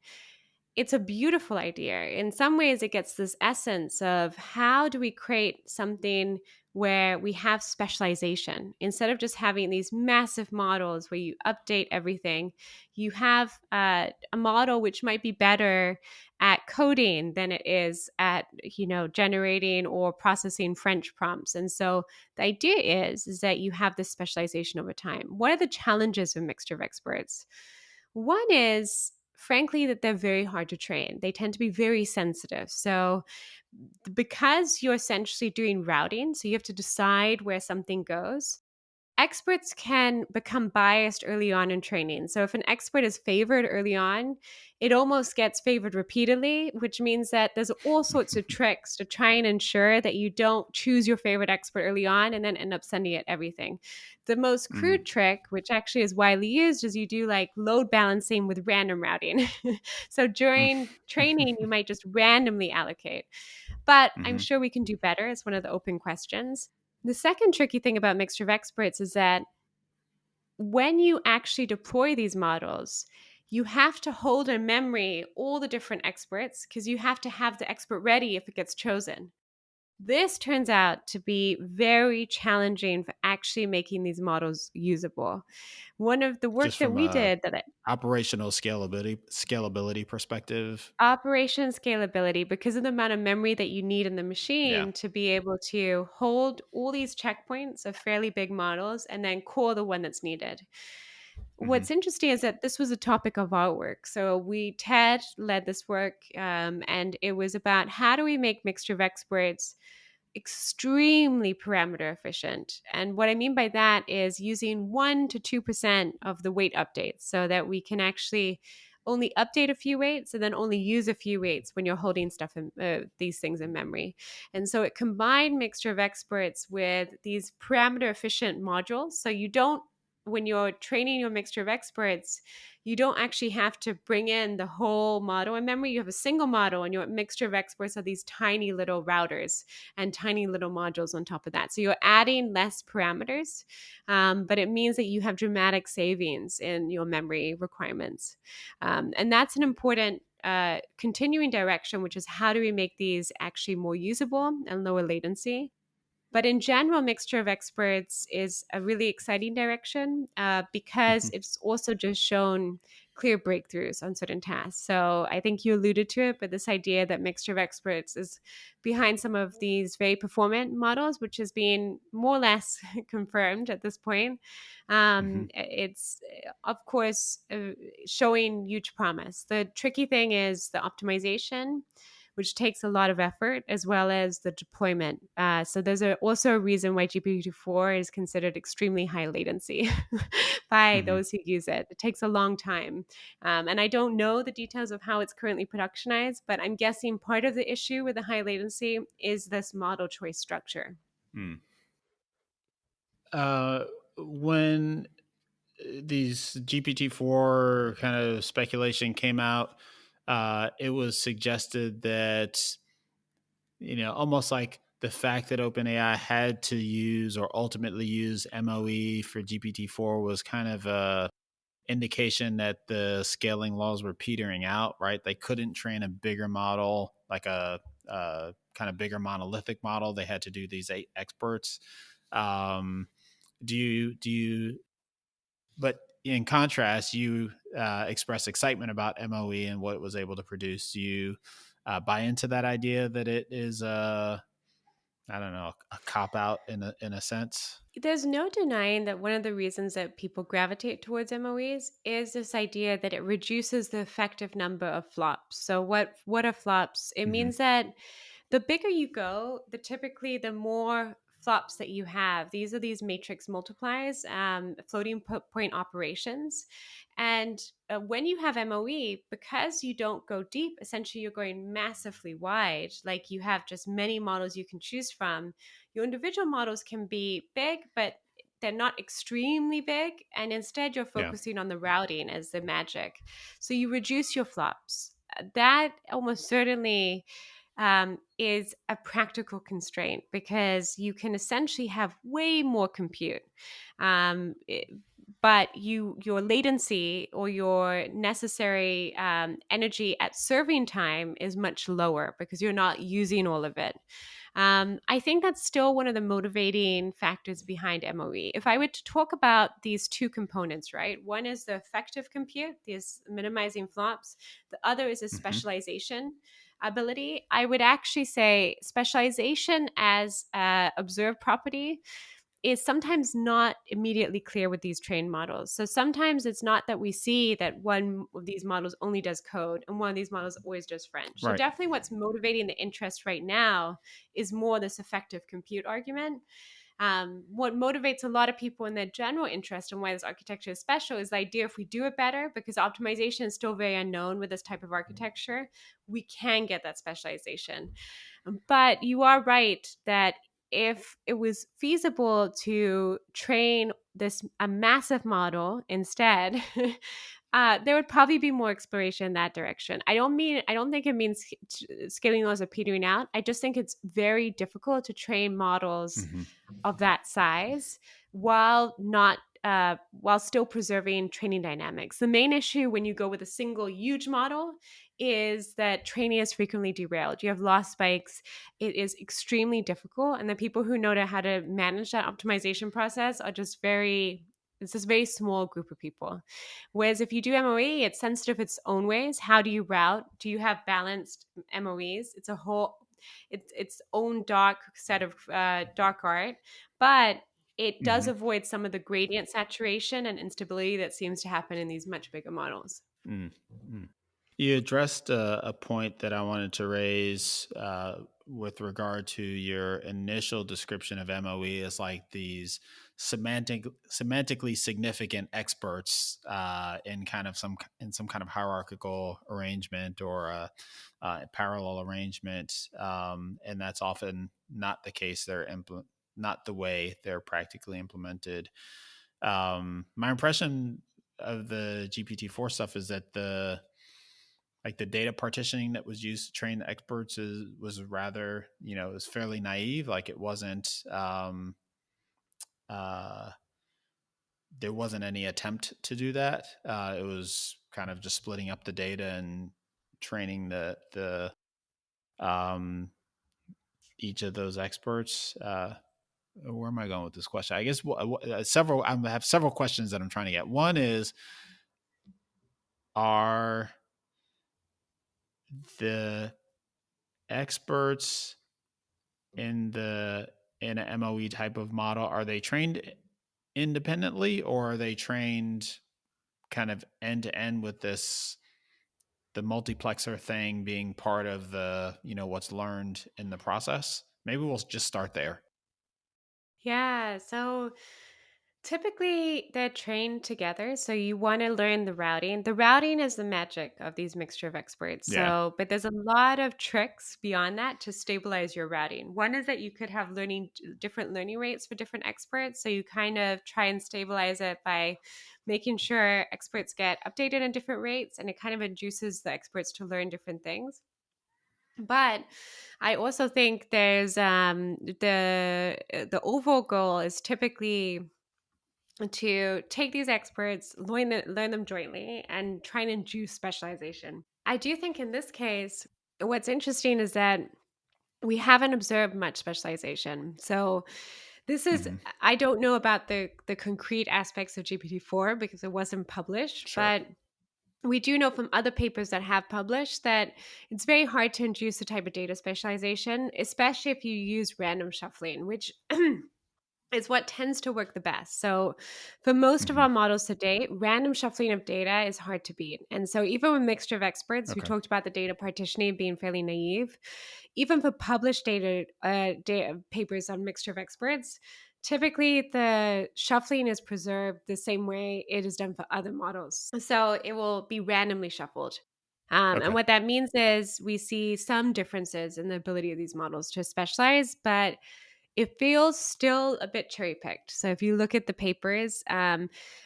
It's a beautiful idea. In some ways, it gets this essence of how do we create something where we have specialization instead of just having these massive models where you update everything. You have a model which might be better at coding than it is at generating or processing French prompts. And so the idea is that you have this specialization over time. What are the challenges of mixture of experts? One is, frankly, that they're very hard to train. They tend to be very sensitive. So, because you're essentially doing routing, so you have to decide where something goes, experts can become biased early on in training. So if an expert is favored early on, it almost gets favored repeatedly, which means that there's all sorts of tricks to try and ensure that you don't choose your favorite expert early on and then end up sending it everything. The most crude
Mm-hmm.
trick, which actually is widely used, is you do like load balancing with random routing. So during training, you might just randomly allocate. But I'm
Mm-hmm.
sure we can do better. It's one of the open questions. The second tricky thing about mixture of experts is that when you actually deploy these models, you have to hold in memory all the different experts because you have to have the expert ready if it gets chosen. This turns out to be very challenging for actually making these models usable. One of the work
Just
that
from
we
a
did that
operational scalability perspective.
operation scalability, because of the amount of memory that you need in the
Yeah.
machine to be able to hold all these checkpoints of fairly big models and then call the one that's needed.
Mm-hmm.
What's interesting is that this was a topic of our work. So Ted led this work, and it was about how do we make mixture of experts extremely parameter efficient. And what I mean by that is using 1 to 2% of the weight updates so that we can actually only update a few weights and then only use a few weights when you're holding stuff in these things in memory. And so it combined mixture of experts with these parameter efficient modules. So you don't, when you're training your mixture of experts, you don't actually have to bring in the whole model in memory. You have a single model, and your mixture of experts are these tiny little routers and tiny little modules on top of that. So you're adding less parameters, but it means that you have dramatic savings in your memory requirements. And that's an important continuing direction, which is how do we make these actually more usable and lower latency? But in general, mixture of experts is a really exciting direction because
Mm-hmm.
it's also just shown clear breakthroughs on certain tasks. So I think you alluded to it, but this idea that mixture of experts is behind some of these very performant models, which is being more or less confirmed at this point.
Mm-hmm.
It's, of course, showing huge promise. The tricky thing is the optimization, which takes a lot of effort, as well as the deployment. So there's also a reason why GPT-4 is considered extremely high latency by
Mm-hmm.
those who use it. It takes a long time. And I don't know the details of how it's currently productionized, but I'm guessing part of the issue with the high latency is this model choice structure.
Mm. Uh, when these GPT-4 kind of speculation came out, it was suggested that, almost like the fact that OpenAI had to use or ultimately use MOE for GPT-4 was kind of a indication that the scaling laws were petering out, right? They couldn't train a bigger model, like a kind of bigger monolithic model. They had to do these eight experts. Um, do you, but in contrast, you express excitement about MOE and what it was able to produce. Do you buy into that idea that it is I don't know, a cop out in a sense.
There's no denying that one of the reasons that people gravitate towards MOEs is this idea that it reduces the effective number of flops. So what are flops? It
Hmm.
means that the bigger you go, the more flops that you have. These are these matrix multiplies, floating point operations. And when you have MOE, because you don't go deep, essentially you're going massively wide. Like you have just many models you can choose from. Your individual models can be big, but they're not extremely big. And instead, you're
Yeah.
focusing on the routing as the magic. So you reduce your flops. That almost certainly is a practical constraint because you can essentially have way more compute. Um, it- but your latency or your necessary energy at serving time is much lower because you're not using all of it. I think that's still one of the motivating factors behind MOE. If I were to talk about these two components, right? One is the effective compute, this minimizing flops. The other is a
Hmm.
specialization ability. I would actually say specialization as observed property is sometimes not immediately clear with these trained models. So sometimes it's not that we see that one of these models only does code and one of these models always does French. So
Right.
definitely what's motivating the interest right now is more this effective compute argument. What motivates a lot of people in their general interest in why this architecture is special is the idea if we do it better, because optimization is still very unknown with this type of architecture, we can get that specialization. But you are right that if it was feasible to train this a massive model instead, there would probably be more exploration in that direction. I don't think it means scaling laws are petering out. I just think it's very difficult to train models
Hmm.
of that size while still preserving training dynamics. The main issue when you go with a single huge model is that training is frequently derailed. You have loss spikes. It is extremely difficult, and the people who know how to manage that optimization process are just very it's this very small group of people. Whereas if you do MOE, it's sensitive its own ways. How do you route? Do you have balanced MOEs? It's its own dark set of dark art, but it does
Hmm.
avoid some of the gradient saturation and instability that seems to happen in these much bigger models.
Mm. Mm. You addressed a point that I wanted to raise with regard to your initial description of MOE as like these semantically significant experts in some kind of hierarchical arrangement or a parallel arrangement, and that's often not the case. Not the way they're practically implemented. My impression of the GPT-4 stuff is that the data partitioning that was used to train the experts was rather, it was fairly naive. Like it wasn't uh, there wasn't any attempt to do that. It was kind of just splitting up the data and training the um, each of those experts. Where am I going with this question? I guess several. I have several questions that I'm trying to get. One is, are the experts in the in an MOE type of model, are they trained independently, or are they trained kind of end to end with the multiplexer thing being part of the what's learned in the process? Maybe we'll just start there.
Yeah, so typically, they're trained together. So you want to learn the routing. The routing is the magic of these mixture of experts.
Yeah.
So, but there's a lot of tricks beyond that to stabilize your routing. One is that you could have different learning rates for different experts. So you kind of try and stabilize it by making sure experts get updated at different rates, and it kind of induces the experts to learn different things. But I also think there's the overall goal is typically to take these experts, learn them jointly, and try and induce specialization. I do think in this case, what's interesting is that we haven't observed much specialization. So this is
Hmm.
I don't know about the concrete aspects of GPT-4 because it wasn't published,
Sure.
but we do know from other papers that have published that it's very hard to induce the type of data specialization, especially if you use random shuffling, which is what tends to work the best. So, for most of
Hmm.
our models to date, random shuffling of data is hard to beat. And so, even with mixture of experts, we
Okay.
talked about the data partitioning being fairly naive. Even for published data papers on mixture of experts, typically the shuffling is preserved the same way it is done for other models. So, it will be randomly shuffled. And
Okay.
what that means is we see some differences in the ability of these models to specialize, but it feels still a bit cherry picked. So if you look at the papers,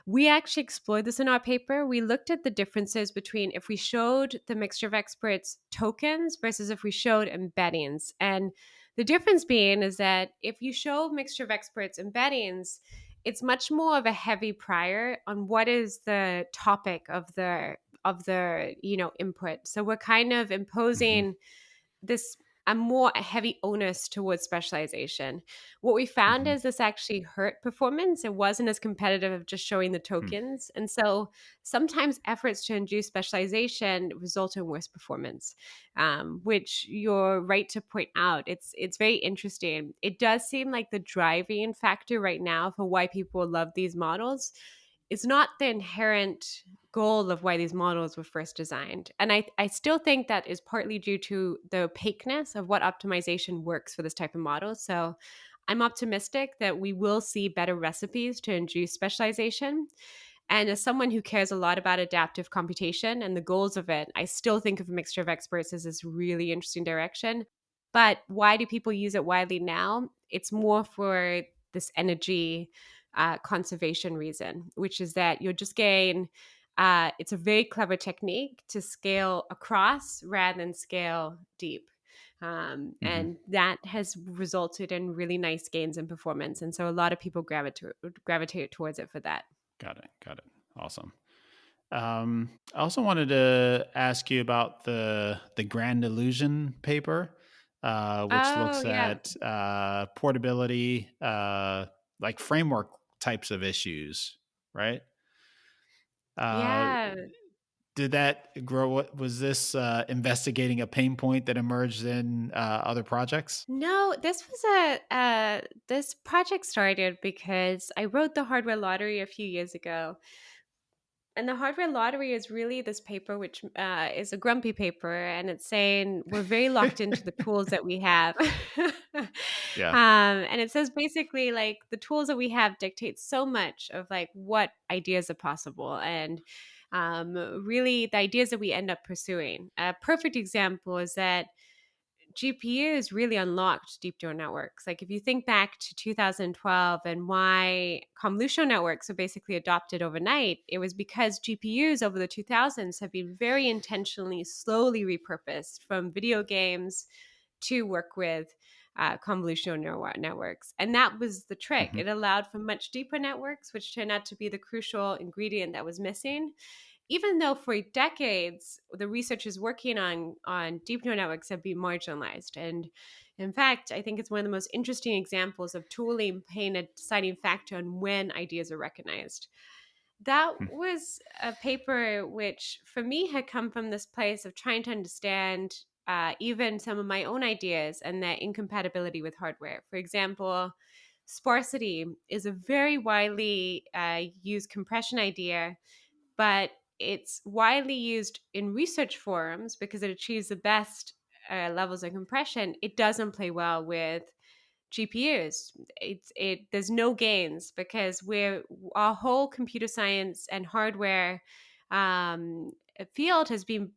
we actually explored this in our paper. We looked at the differences between if we showed the mixture of experts tokens versus if we showed embeddings. And the difference being is that if you show mixture of experts embeddings, it's much more of a heavy prior on what is the topic of the input. So we're kind of
Hmm.
imposing this a more heavy onus towards specialization. What we found
Hmm.
is this actually hurt performance. It wasn't as competitive of just showing the
Hmm.
tokens. And so sometimes efforts to induce specialization result in worse performance, which you're right to point out. It's very interesting. It does seem like the driving factor right now for why people love these models is not the inherent goal of why these models were first designed. And I still think that is partly due to the opaqueness of what optimization works for this type of model. So I'm optimistic that we will see better recipes to induce specialization. And as someone who cares a lot about adaptive computation and the goals of it, I still think of a mixture of experts as this really interesting direction. But why do people use it widely now? It's more for this energy conservation reason, which is that you'll just gain. It's a very clever technique to scale across rather than scale deep.
Hmm.
And that has resulted in really nice gains in performance. And so a lot of people gravitate towards it for that.
Got it. Got it. Awesome. I also wanted to ask you about the Grand Illusion paper, which
Oh,
looks
yeah.
at portability, like framework types of issues, right? Uh,
Yeah.
did that grow? What was this investigating a pain point that emerged in other projects?
No, this was this project started because I wrote the hardware lottery a few years ago. And the hardware lottery is really this paper, which is a grumpy paper, and it's saying we're very locked into the tools that we have.
Yeah.
And it says basically like the tools that we have dictate so much of like what ideas are possible and really the ideas that we end up pursuing. A perfect example is that GPUs really unlocked deep neural networks. Like if you think back to 2012 and why convolutional networks were basically adopted overnight, it was because GPUs over the 2000s have been very intentionally slowly repurposed from video games to work with convolutional neural networks. And that was the trick.
Hmm.
It allowed for much deeper networks, which turned out to be the crucial ingredient that was missing, even though for decades the researchers working on deep neural networks have been marginalized. And in fact, I think it's one of the most interesting examples of tooling playing a deciding factor on when ideas are recognized. That was a paper which for me had come from this place of trying to understand even some of my own ideas and their incompatibility with hardware. For example, sparsity is a very widely used compression idea, but it's widely used in research forums because it achieves the best levels of compression. It doesn't play well with GPUs. There's no gains because our whole computer science and hardware field has been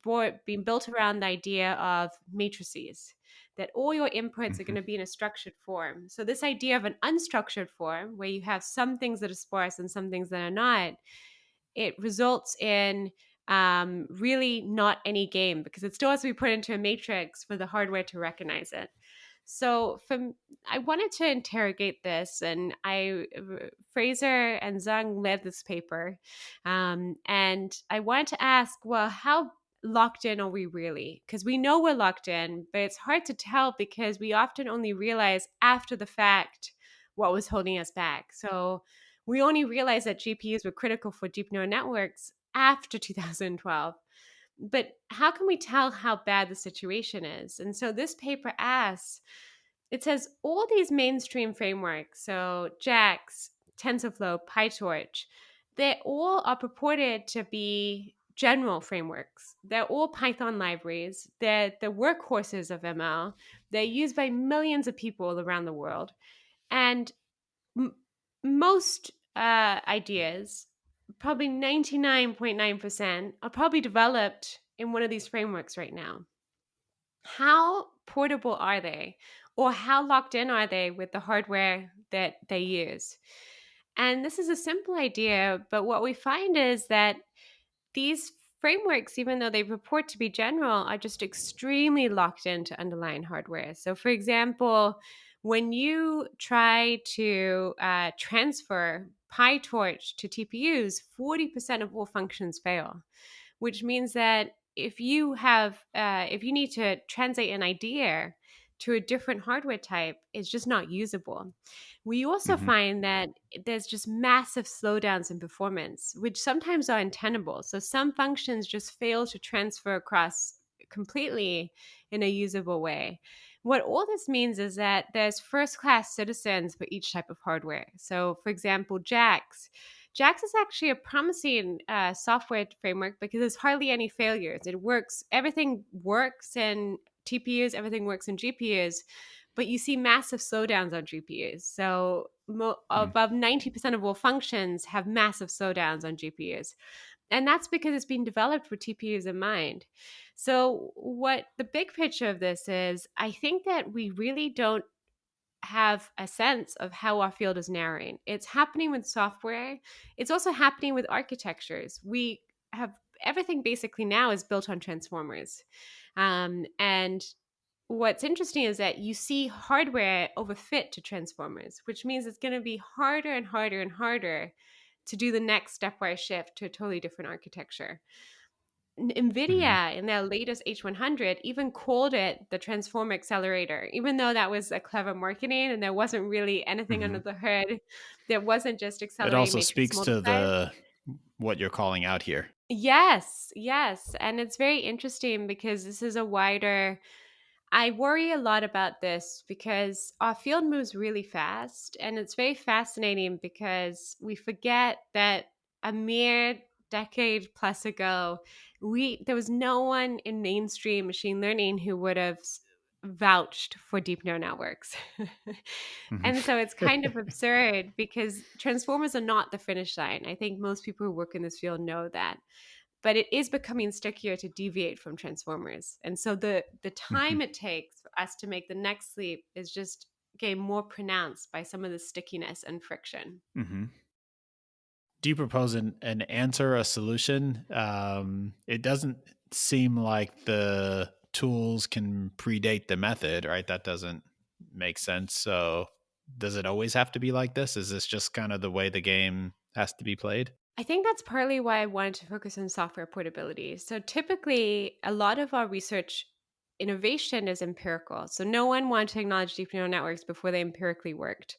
built around the idea of matrices, that all your inputs are going
Hmm.
to be in a structured form. So this idea of an unstructured form where you have some things that are sparse and some things that are not, it results in really not any game because it still has to be put into a matrix for the hardware to recognize it. So I wanted to interrogate this, and Fraser and Zhang led this paper, and I wanted to ask, well, how locked in are we really? Because we know we're locked in, but it's hard to tell because we often only realize after the fact what was holding us back. So we only realized that GPUs were critical for deep neural networks after 2012. But how can we tell how bad the situation is? And so this paper asks, it says all these mainstream frameworks, so JAX, TensorFlow, PyTorch, they all are purported to be general frameworks. They're all Python libraries. They're the workhorses of ML. They're used by millions of people around the world. And m- most ideas, probably 99.9%, are probably developed in one of these frameworks right now. How portable are they? Or how locked in are they with the hardware that they use? And this is a simple idea, but what we find is that these frameworks, even though they purport to be general, are just extremely locked into underlying hardware. So, for example, when you try to transfer PyTorch to TPUs, 40% of all functions fail, which means that if you need to translate an idea to a different hardware type, it's just not usable. We also
Hmm.
find that there's just massive slowdowns in performance, which sometimes are untenable. So some functions just fail to transfer across completely in a usable way. What all this means is that there's first class citizens for each type of hardware. So, for example, JAX. JAX is actually a promising software framework because there's hardly any failures. It works, everything works in TPUs, everything works in GPUs, but you see massive slowdowns on GPUs. So above 90% of all functions have massive slowdowns on GPUs. And that's because it's been developed with TPUs in mind. So what the big picture of this is, I think that we really don't have a sense of how our field is narrowing. It's happening with software. It's also happening with architectures. We have everything basically now is built on transformers. And what's interesting is that you see hardware overfit to transformers, which means it's going to be harder and harder and harder to do the next stepwise shift to a totally different architecture.
Hmm.
NVIDIA in their latest H100 even called it the transformer accelerator, even though that was a clever marketing and there wasn't really anything
Hmm.
under the hood. There wasn't just
It
accelerating
also
matrix
speaks to
multipliers.
the what you're calling out here.
Yes, yes. And it's very interesting because this is a wider. I worry a lot about this because our field moves really fast. And it's very fascinating because we forget that a mere decade plus ago, there was no one in mainstream machine learning who would have vouched for deep neural networks.
Hmm.
And so it's kind of absurd because transformers are not the finish line. I think most people who work in this field know that, but it is becoming stickier to deviate from transformers. And so the
Hmm.
time it takes for us to make the next leap is just getting more pronounced by some of the stickiness and friction.
Hmm. Do you propose an answer, a solution? It doesn't seem like the tools can predate the method, right? That doesn't make sense. So, does it always have to be like this? Is this just kind of the way the game has to be played?
I think that's partly why I wanted to focus on software portability. So typically, a lot of our research innovation is empirical. So no one wanted to acknowledge deep neural networks before they empirically worked.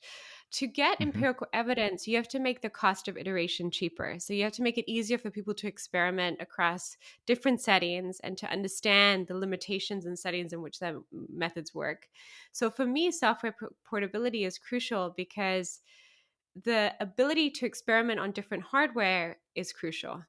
To get
Hmm.
empirical evidence, you have to make the cost of iteration cheaper. So you have to make it easier for people to experiment across different settings and to understand the limitations and settings in which the methods work. So for me, software portability is crucial because the ability to experiment on different hardware is crucial.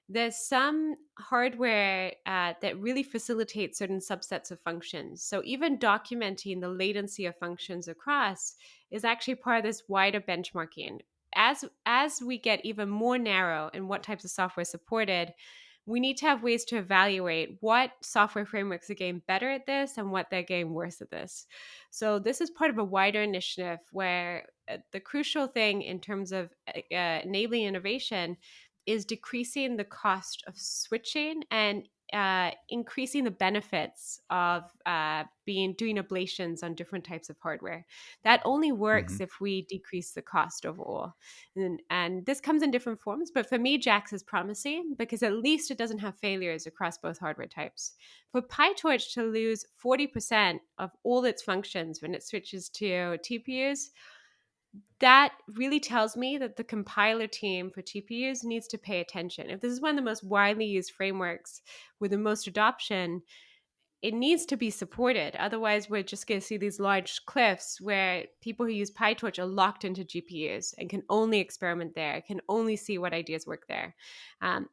There's some hardware that really facilitates certain subsets of functions. So even documenting the latency of functions across is actually part of this wider benchmarking. As we get even more narrow in what types of software is supported, we need to have ways to evaluate what software frameworks are getting better at this and what they're getting worse at this. So this is part of a wider initiative where the crucial thing in terms of enabling innovation is decreasing the cost of switching and increasing the benefits of doing ablations on different types of hardware. That only works
Hmm.
if we decrease the cost overall. And this comes in different forms, but for me, JAX is promising because at least it doesn't have failures across both hardware types. For PyTorch to lose 40% of all its functions when it switches to TPUs, that really tells me that the compiler team for GPUs needs to pay attention. If this is one of the most widely used frameworks with the most adoption, it needs to be supported. Otherwise, we're just going to see these large cliffs where people who use PyTorch are locked into GPUs and can only experiment there, can only see what ideas work there.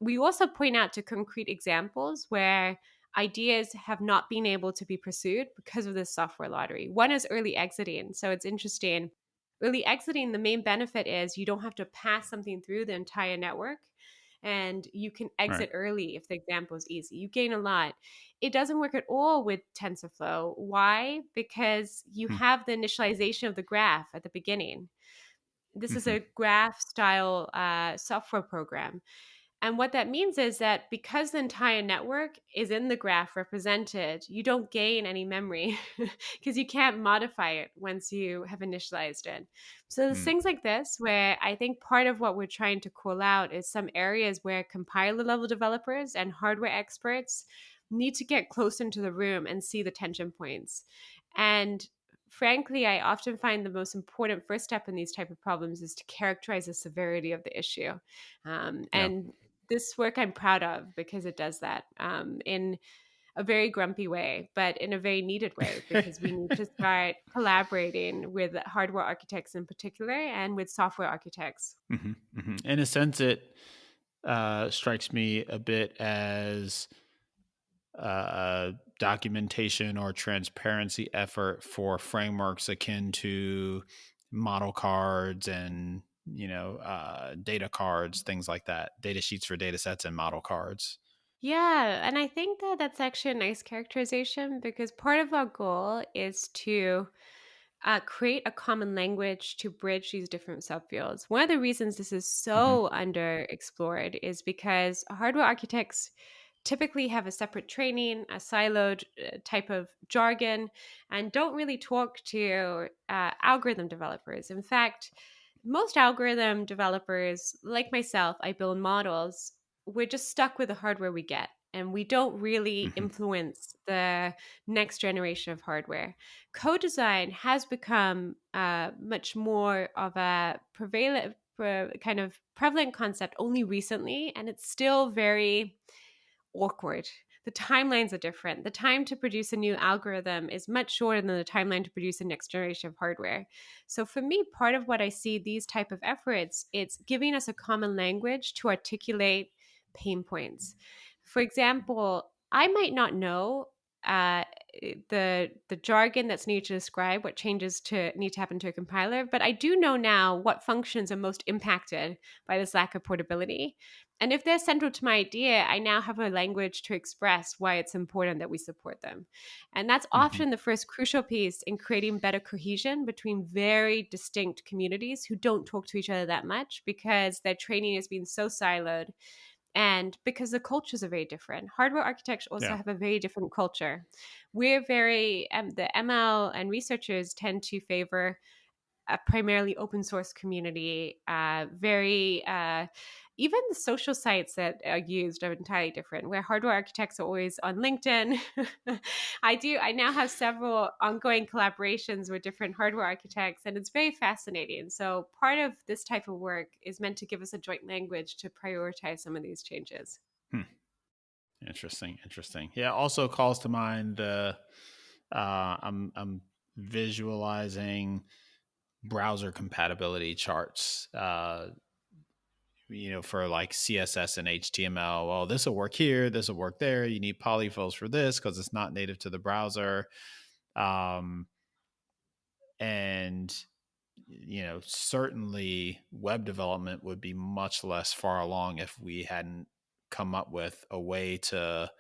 We also point out to concrete examples where ideas have not been able to be pursued because of this software lottery. One is early exiting. So it's interesting. Early exiting, the main benefit is you don't have to pass something through the entire network, and you can
Right.
exit early if the example is easy. You gain a lot. It doesn't work at all with TensorFlow. Why? Because you
Hmm.
have the initialization of the graph at the beginning. This is
Mhm.
a graph style software program. And what that means is that because the entire network is in the graph represented, you don't gain any memory because you can't modify it once you have initialized it. So there's
Mm.
things like this where I think part of what we're trying to call out is some areas where compiler level developers and hardware experts need to get close into the room and see the tension points. And frankly, I often find the most important first step in these type of problems is to characterize the severity of the issue.
Yeah.
And this work I'm proud of because it does that in a very grumpy way, but in a very needed way because we need to start collaborating with hardware architects in particular and with software architects.
Mhm, mhm. In a sense, it strikes me a bit as a documentation or transparency effort for frameworks akin to model cards and data cards, things like that, data sheets for data sets and model cards.
Yeah, and I think that that's actually a nice characterization because part of our goal is to create a common language to bridge these different subfields. One of the reasons this is
Hmm.
so underexplored is because hardware architects typically have a separate training, a siloed type of jargon, and don't really talk to algorithm developers. In fact, most algorithm developers, like myself, I build models. We're just stuck with the hardware we get. And we don't really
Hmm.
influence the next generation of hardware. Co-design has become much more of a prevalent, kind of prevalent concept only recently, and it's still very awkward. The timelines are different. The time to produce a new algorithm is much shorter than the timeline to produce a next generation of hardware. So for me, part of what I see these type of efforts, it's giving us a common language to articulate pain points. For example, I might not know uh, the jargon that's needed to describe what changes to need to happen to a compiler, but I do know now what functions are most impacted by this lack of portability. And if they're central to my idea, I now have a language to express why it's important that we support them. And that's
Hmm.
often the first crucial piece in creating better cohesion between very distinct communities who don't talk to each other that much because their training has been so siloed and because the cultures are very different. Hardware architects also
Yeah.
have a very different culture. We're very, the ML and researchers tend to favor a primarily open source community, even the social sites that are used are entirely different. Where hardware architects are always on LinkedIn. I now have several ongoing collaborations with different hardware architects, and it's very fascinating. So part of this type of work is meant to give us a joint language to prioritize some of these changes.
Hmm. Interesting. Interesting. Yeah. Also calls to mind the I'm visualizing browser compatibility charts. For like CSS and HTML. Well, this will work here, this will work there. You need polyfills for this because it's not native to the browser. Um, and certainly web development would be much less far along if we hadn't come up with a way to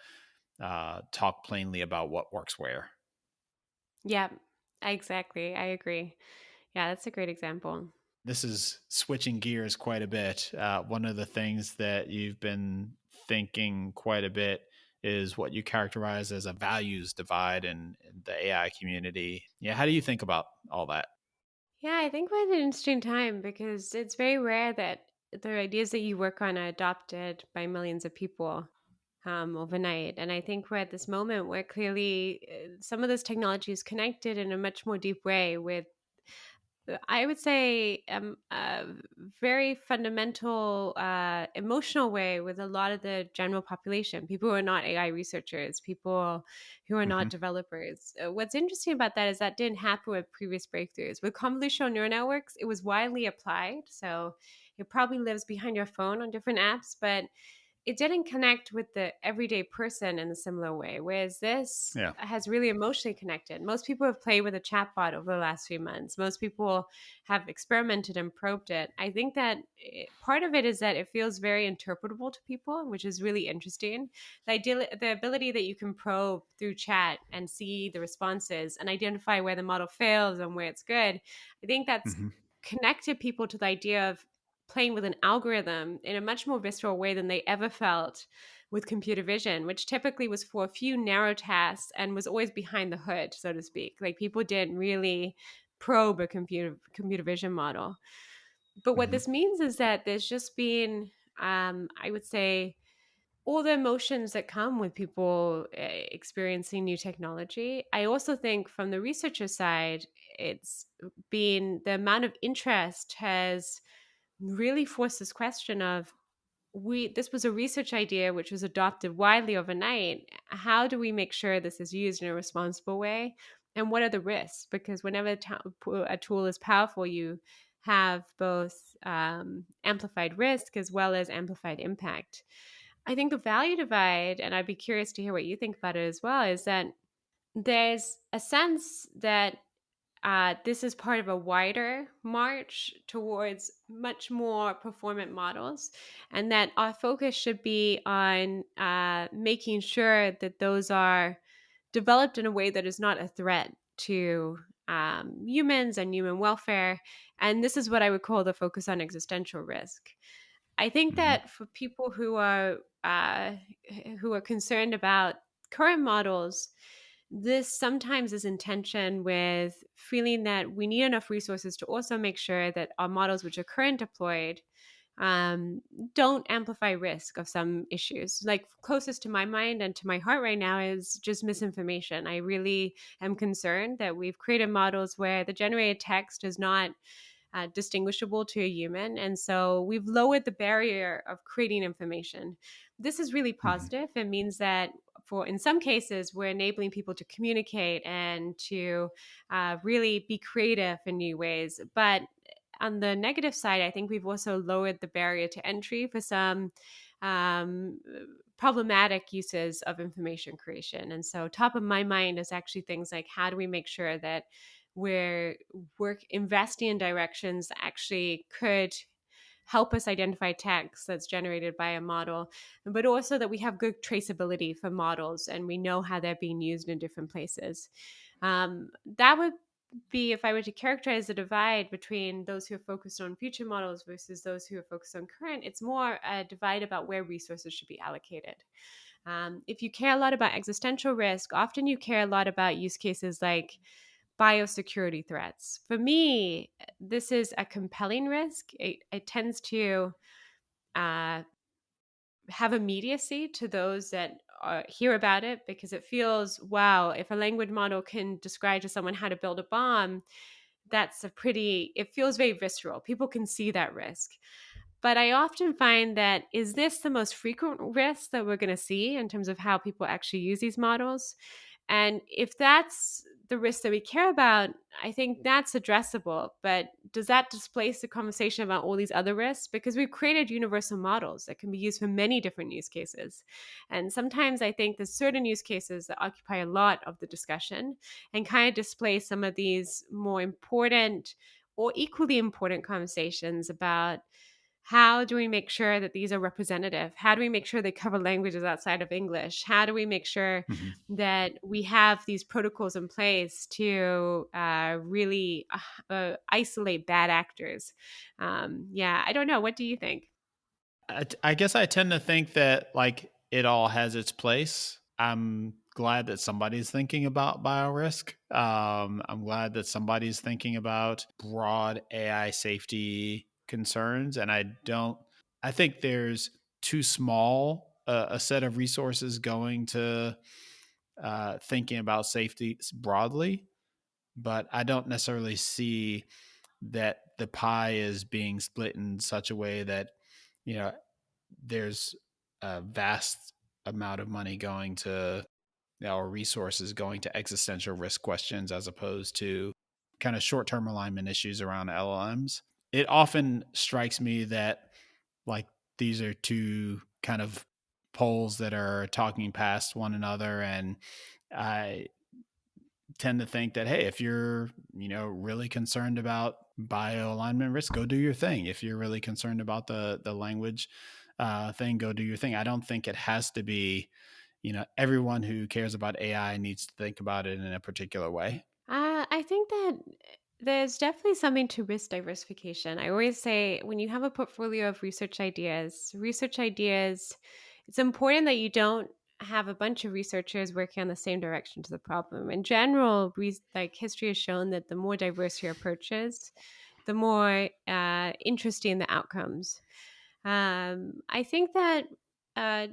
talk plainly about what works where.
Yeah, exactly. I agree. Yeah, that's a great example.
This is switching gears quite a bit. One of the things that you've been thinking quite a bit is what you characterize as a values divide in the AI community. Yeah, how do you think about all that?
Yeah, I think we're at an interesting time because it's very rare that the ideas that you work on are adopted by millions of people overnight. And I think we're at this moment where clearly some of this technology is connected in a much more deep way with I would say a very fundamental emotional way with a lot of the general population, people who are not AI researchers, people who are not
Hmm.
developers. What's interesting about that is that didn't happen with previous breakthroughs. With convolutional neural networks, it was widely applied. So it probably lives behind your phone on different apps, but it didn't connect with the everyday person in a similar way. Whereas this
Yeah.
has really emotionally connected. Most people have played with a chatbot over the last few months. Most people have experimented and probed it. I think that part of it is that it feels very interpretable to people, which is really interesting. The ability that you can probe through chat and see the responses and identify where the model fails and where it's good, I think that's
Hmm.
connected people to the idea of playing with an algorithm in a much more visceral way than they ever felt with computer vision, which typically was for a few narrow tasks and was always behind the hood, so to speak. Like people didn't really probe a computer vision model. But what
Hmm.
this means is that there's just been, I would say, all the emotions that come with people experiencing new technology. I also think from the researcher side, it's been the amount of interest has really forced this question of we this was a research idea which was adopted widely overnight. How do we make sure this is used in a responsible way, and what are the risks? Because whenever a tool is powerful, you have both amplified risk as well as amplified impact. I think the value divide, and I'd be curious to hear what you think about it as well, is that there's a sense that this is part of a wider march towards much more performant models, and that our focus should be on making sure that those are developed in a way that is not a threat to humans and human welfare. And this is what I would call the focus on existential risk. I think
Hmm.
that for people who are concerned about current models, this sometimes is in tension with feeling that we need enough resources to also make sure that our models, which are current deployed, um, don't amplify risk of some issues. Like closest to my mind and to my heart right now is just misinformation. I really am concerned that we've created models where the generated text is not distinguishable to a human. And so we've lowered the barrier of creating information. This is really
Hmm.
positive. It means that for in some cases, we're enabling people to communicate and to really be creative in new ways. But on the negative side, I think we've also lowered the barrier to entry for some um, problematic uses of information creation. And so, top of my mind is actually things like how do we make sure that we're investing in directions that actually could help us identify text that's generated by a model, but also that we have good traceability for models and we know how they're being used in different places. That would be if I were to characterize the divide between those who are focused on future models versus those who are focused on current. It's more a divide about where resources should be allocated. If you care a lot about existential risk, often you care a lot about use cases like biosecurity threats. For me, this is a compelling risk. It tends to uh, have immediacy to those that hear about it because it feels, wow, if a language model can describe to someone how to build a bomb, it feels very visceral. People can see that risk. But I often find that is this the most frequent risk that we're going to see in terms of how people actually use these models? And if that's the risk that we care about, I think that's addressable. But does that displace the conversation about all these other risks? Because we've created universal models that can be used for many different use cases. And sometimes I think there's certain use cases that occupy a lot of the discussion and kind of displace some of these more important or equally important conversations about how do we make sure that these are representative? How do we make sure they cover languages outside of English? How do we make sure
Hmm.
that we have these protocols in place to really isolate bad actors? Yeah, I don't know. What do you think?
I guess I tend to think that like it all has its place. I'm glad that somebody's thinking about biorisk. I'm glad that somebody's thinking about broad AI safety concerns, and I don't. I think there's too small a set of resources going to thinking about safety broadly, but I don't necessarily see that the pie is being split in such a way that, you know, there's a vast amount of money going to, or resources going to existential risk questions as opposed to kind of short-term alignment issues around LLMs. It often strikes me that, like, these are two kind of poles that are talking past one another, and I tend to think that, hey, if you're, really concerned about bio alignment risk, go do your thing. If you're really concerned about the language thing, go do your thing. I don't think it has to be, everyone who cares about AI needs to think about it in a particular way.
I think that there's definitely something to risk diversification. I always say when you have a portfolio of research ideas, it's important that you don't have a bunch of researchers working on the same direction to the problem. In general, like history has shown that the more diverse your approach is, the more interesting the outcomes. I think that uh,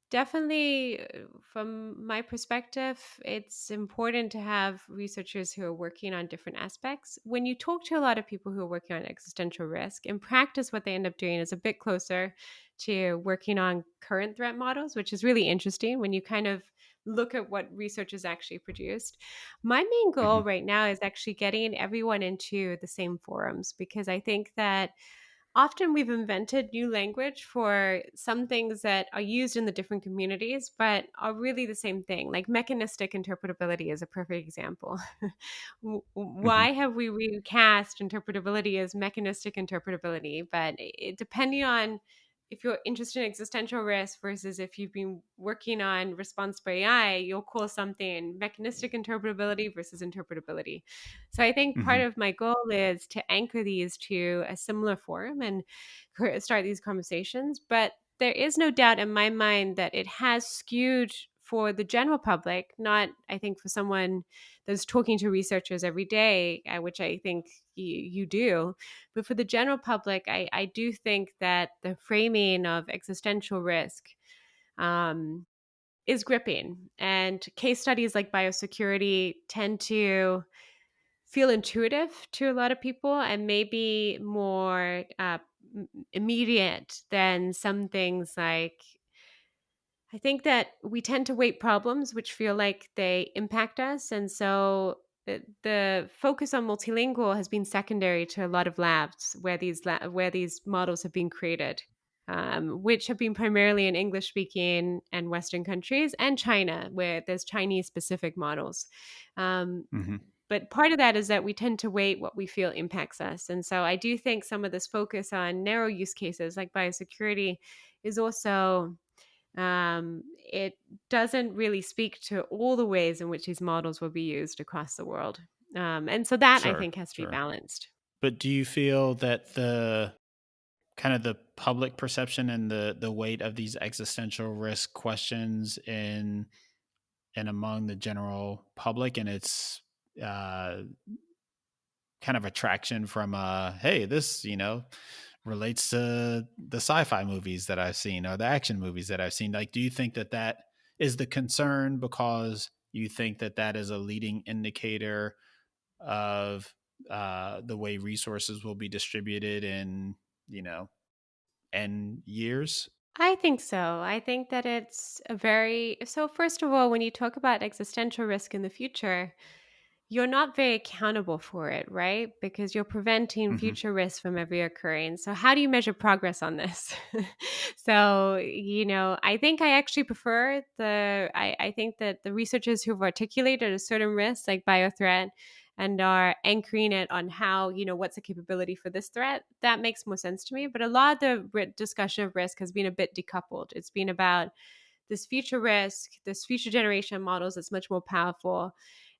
definitely, from my perspective, it's important to have researchers who are working on different aspects. When you talk to a lot of people who are working on existential risk, in practice, what they end up doing is a bit closer to working on current threat models, which is really interesting when you kind of look at what research is actually produced. My main
Hmm.
goal right now is actually getting everyone into the same forums because I think that often we've invented new language for some things that are used in the different communities, but are really the same thing. Like mechanistic interpretability is a perfect example.
Hmm.
Why have we recast interpretability as mechanistic interpretability? But depending on if you're interested in existential risk versus if you've been working on response by AI, you'll call something mechanistic interpretability versus interpretability. So I think part
Hmm.
of my goal is to anchor these to a similar forum and start these conversations. But there is no doubt in my mind that it has skewed for the general public, not, I think, for someone that's talking to researchers every day, which I think you do. But for the general public, I do think that the framing of existential risk um, is gripping. And case studies like biosecurity tend to feel intuitive to a lot of people and maybe more immediate than some things like I think that we tend to weight problems which feel like they impact us. And so the focus on multilingual has been secondary to a lot of labs where where these models have been created, which have been primarily in English speaking and Western countries and China, where there's Chinese specific models. Um,
Hmm.
but part of that is that we tend to weight what we feel impacts us. And so I do think some of this focus on narrow use cases like biosecurity is also it doesn't really speak to all the ways in which these models will be used across the world. And so that I
Sure,
think has to be
sure.
balanced.
But do you feel that the kind of the public perception and the weight of these existential risk questions in and among the general public and its uh, kind of attraction from hey, this, relates to the sci-fi movies that I've seen or the action movies that I've seen. Like, do you think that that is the concern because you think that that is a leading indicator of the way resources will be distributed in, you know, n years?
I think so. I think that it's a very so first of all, when you talk about existential risk in the future, you're not very accountable for it, right? Because you're preventing
Hmm.
future risks from ever occurring. So, how do you measure progress on this? So, I think I actually prefer I think that the researchers who've articulated a certain risk, like biothreat, and are anchoring it on how, what's the capability for this threat, that makes more sense to me. But a lot of the discussion of risk has been a bit decoupled. It's been about this future risk, this future generation models that's much more powerful.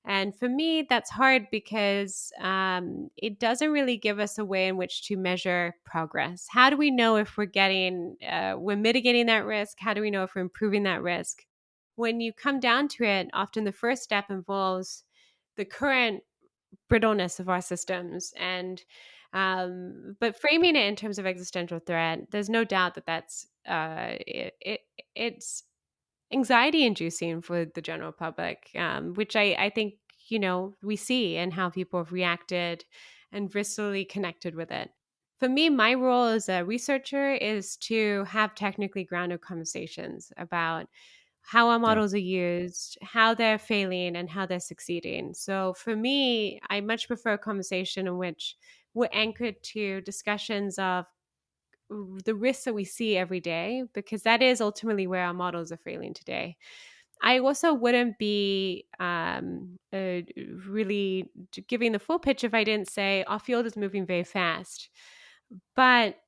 And for me, that's hard because it doesn't really give us a way in which to measure progress. How do we know if we're mitigating that risk? How do we know if we're improving that risk? When you come down to it, often the first step involves the current brittleness of our systems and but framing it in terms of existential threat, there's no doubt that it's anxiety inducing for the general public, which I think we see and how people have reacted and viscerally connected with it. For me, my role as a researcher is to have technically grounded conversations about how our
Yeah.
models are used, how they're failing, and how they're succeeding. So for me, I much prefer a conversation in which we're anchored to discussions of the risks that we see every day, because that is ultimately where our models are failing today. I also wouldn't be really giving the full pitch if I didn't say our field is moving very fast. But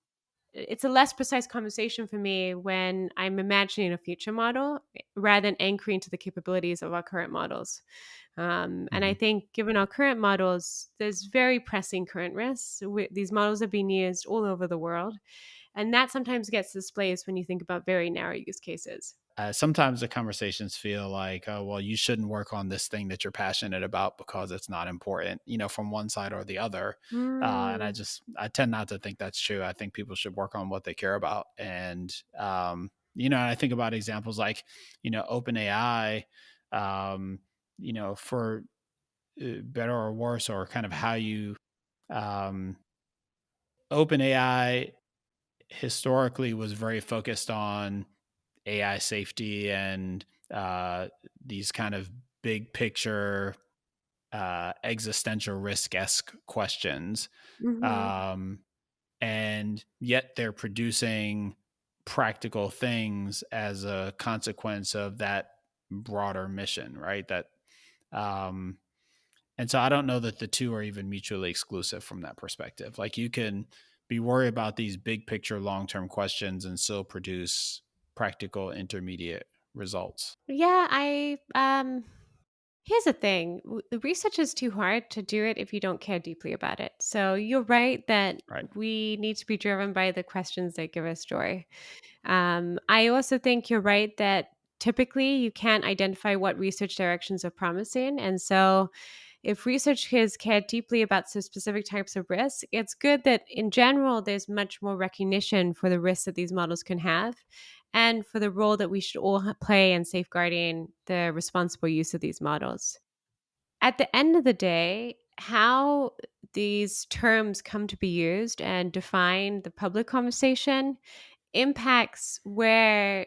it's a less precise conversation for me when I'm imagining a future model rather than anchoring to the capabilities of our current models. And I
Mhm.
think, given our current models, there's very pressing current risks. These models are being used all over the world. And that sometimes gets displaced when you think about very narrow use cases.
Sometimes the conversations feel like, oh, well, you shouldn't work on this thing that you're passionate about because it's not important, from one side or the other. And
Mm.
I tend not to think that's true. I think people should work on what they care about. And, I think about examples like, OpenAI, um, for better or worse, or kind of how um, OpenAI historically was very focused on AI safety and these kind of big picture existential risk esque questions.
Mhm.
Um, and yet they're producing practical things as a consequence of that broader mission, right? Um, and so I don't know that the two are even mutually exclusive from that perspective. Like you can be worried about these big picture long term questions and still produce practical intermediate results.
Yeah, here's the thing. The research is too hard to do it if you don't care deeply about it. So you're right that
Right.
we need to be driven by the questions that give us joy. I also think you're right that typically you can't identify what research directions are promising. And so, if research has cared deeply about some specific types of risks, it's good that in general there's much more recognition for the risks that these models can have and for the role that we should all play in safeguarding the responsible use of these models. At the end of the day, how these terms come to be used and define the public conversation impacts where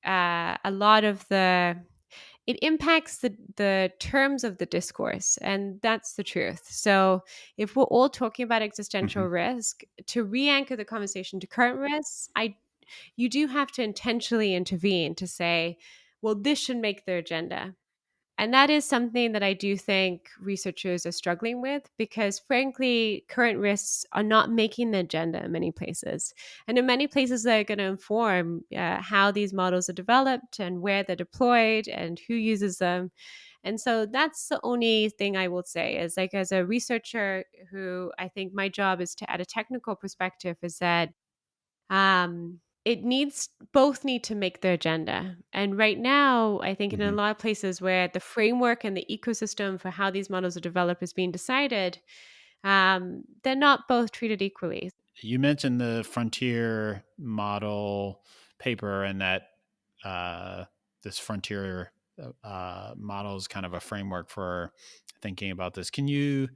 a lot of the it impacts the terms of the discourse, and that's the truth. So if we're all talking about existential
Hmm.
risk, to re-anchor the conversation to current risks, I you do have to intentionally intervene to say, well, this should make the agenda. And that is something that I do think researchers are struggling with, because, frankly, current risks are not making the agenda in many places. And in many places, they're going to inform how these models are developed and where they're deployed and who uses them. And so that's the only thing I will say is, like, as a researcher who I think my job is to add a technical perspective, is that it needs both need to make their agenda. And right now, I think in a
Hmm.
lot of places where the framework and the ecosystem for how these models are developed is being decided, they're not both treated equally.
You mentioned the frontier model paper and that uh, this frontier model is kind of a framework for thinking about this. Can you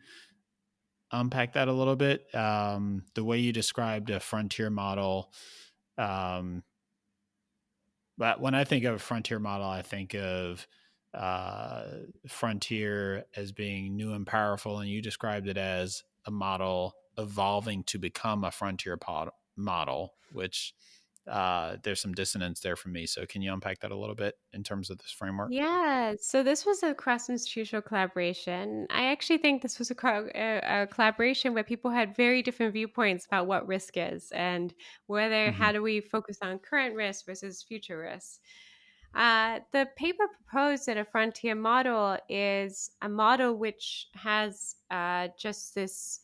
unpack that a little bit? The way you described a frontier model, um, but when I think of a frontier model, I think of frontier as being new and powerful, and you described it as a model evolving to become a frontier model, which there's some dissonance there for me. So, can you unpack that a little bit in terms of this framework?
Yeah, so this was a cross-institutional collaboration. I actually think this was a collaboration where people had very different viewpoints about what risk is and whether
Hmm.
how do we focus on current risk versus future risks. The paper proposed that a frontier model is a model which has just this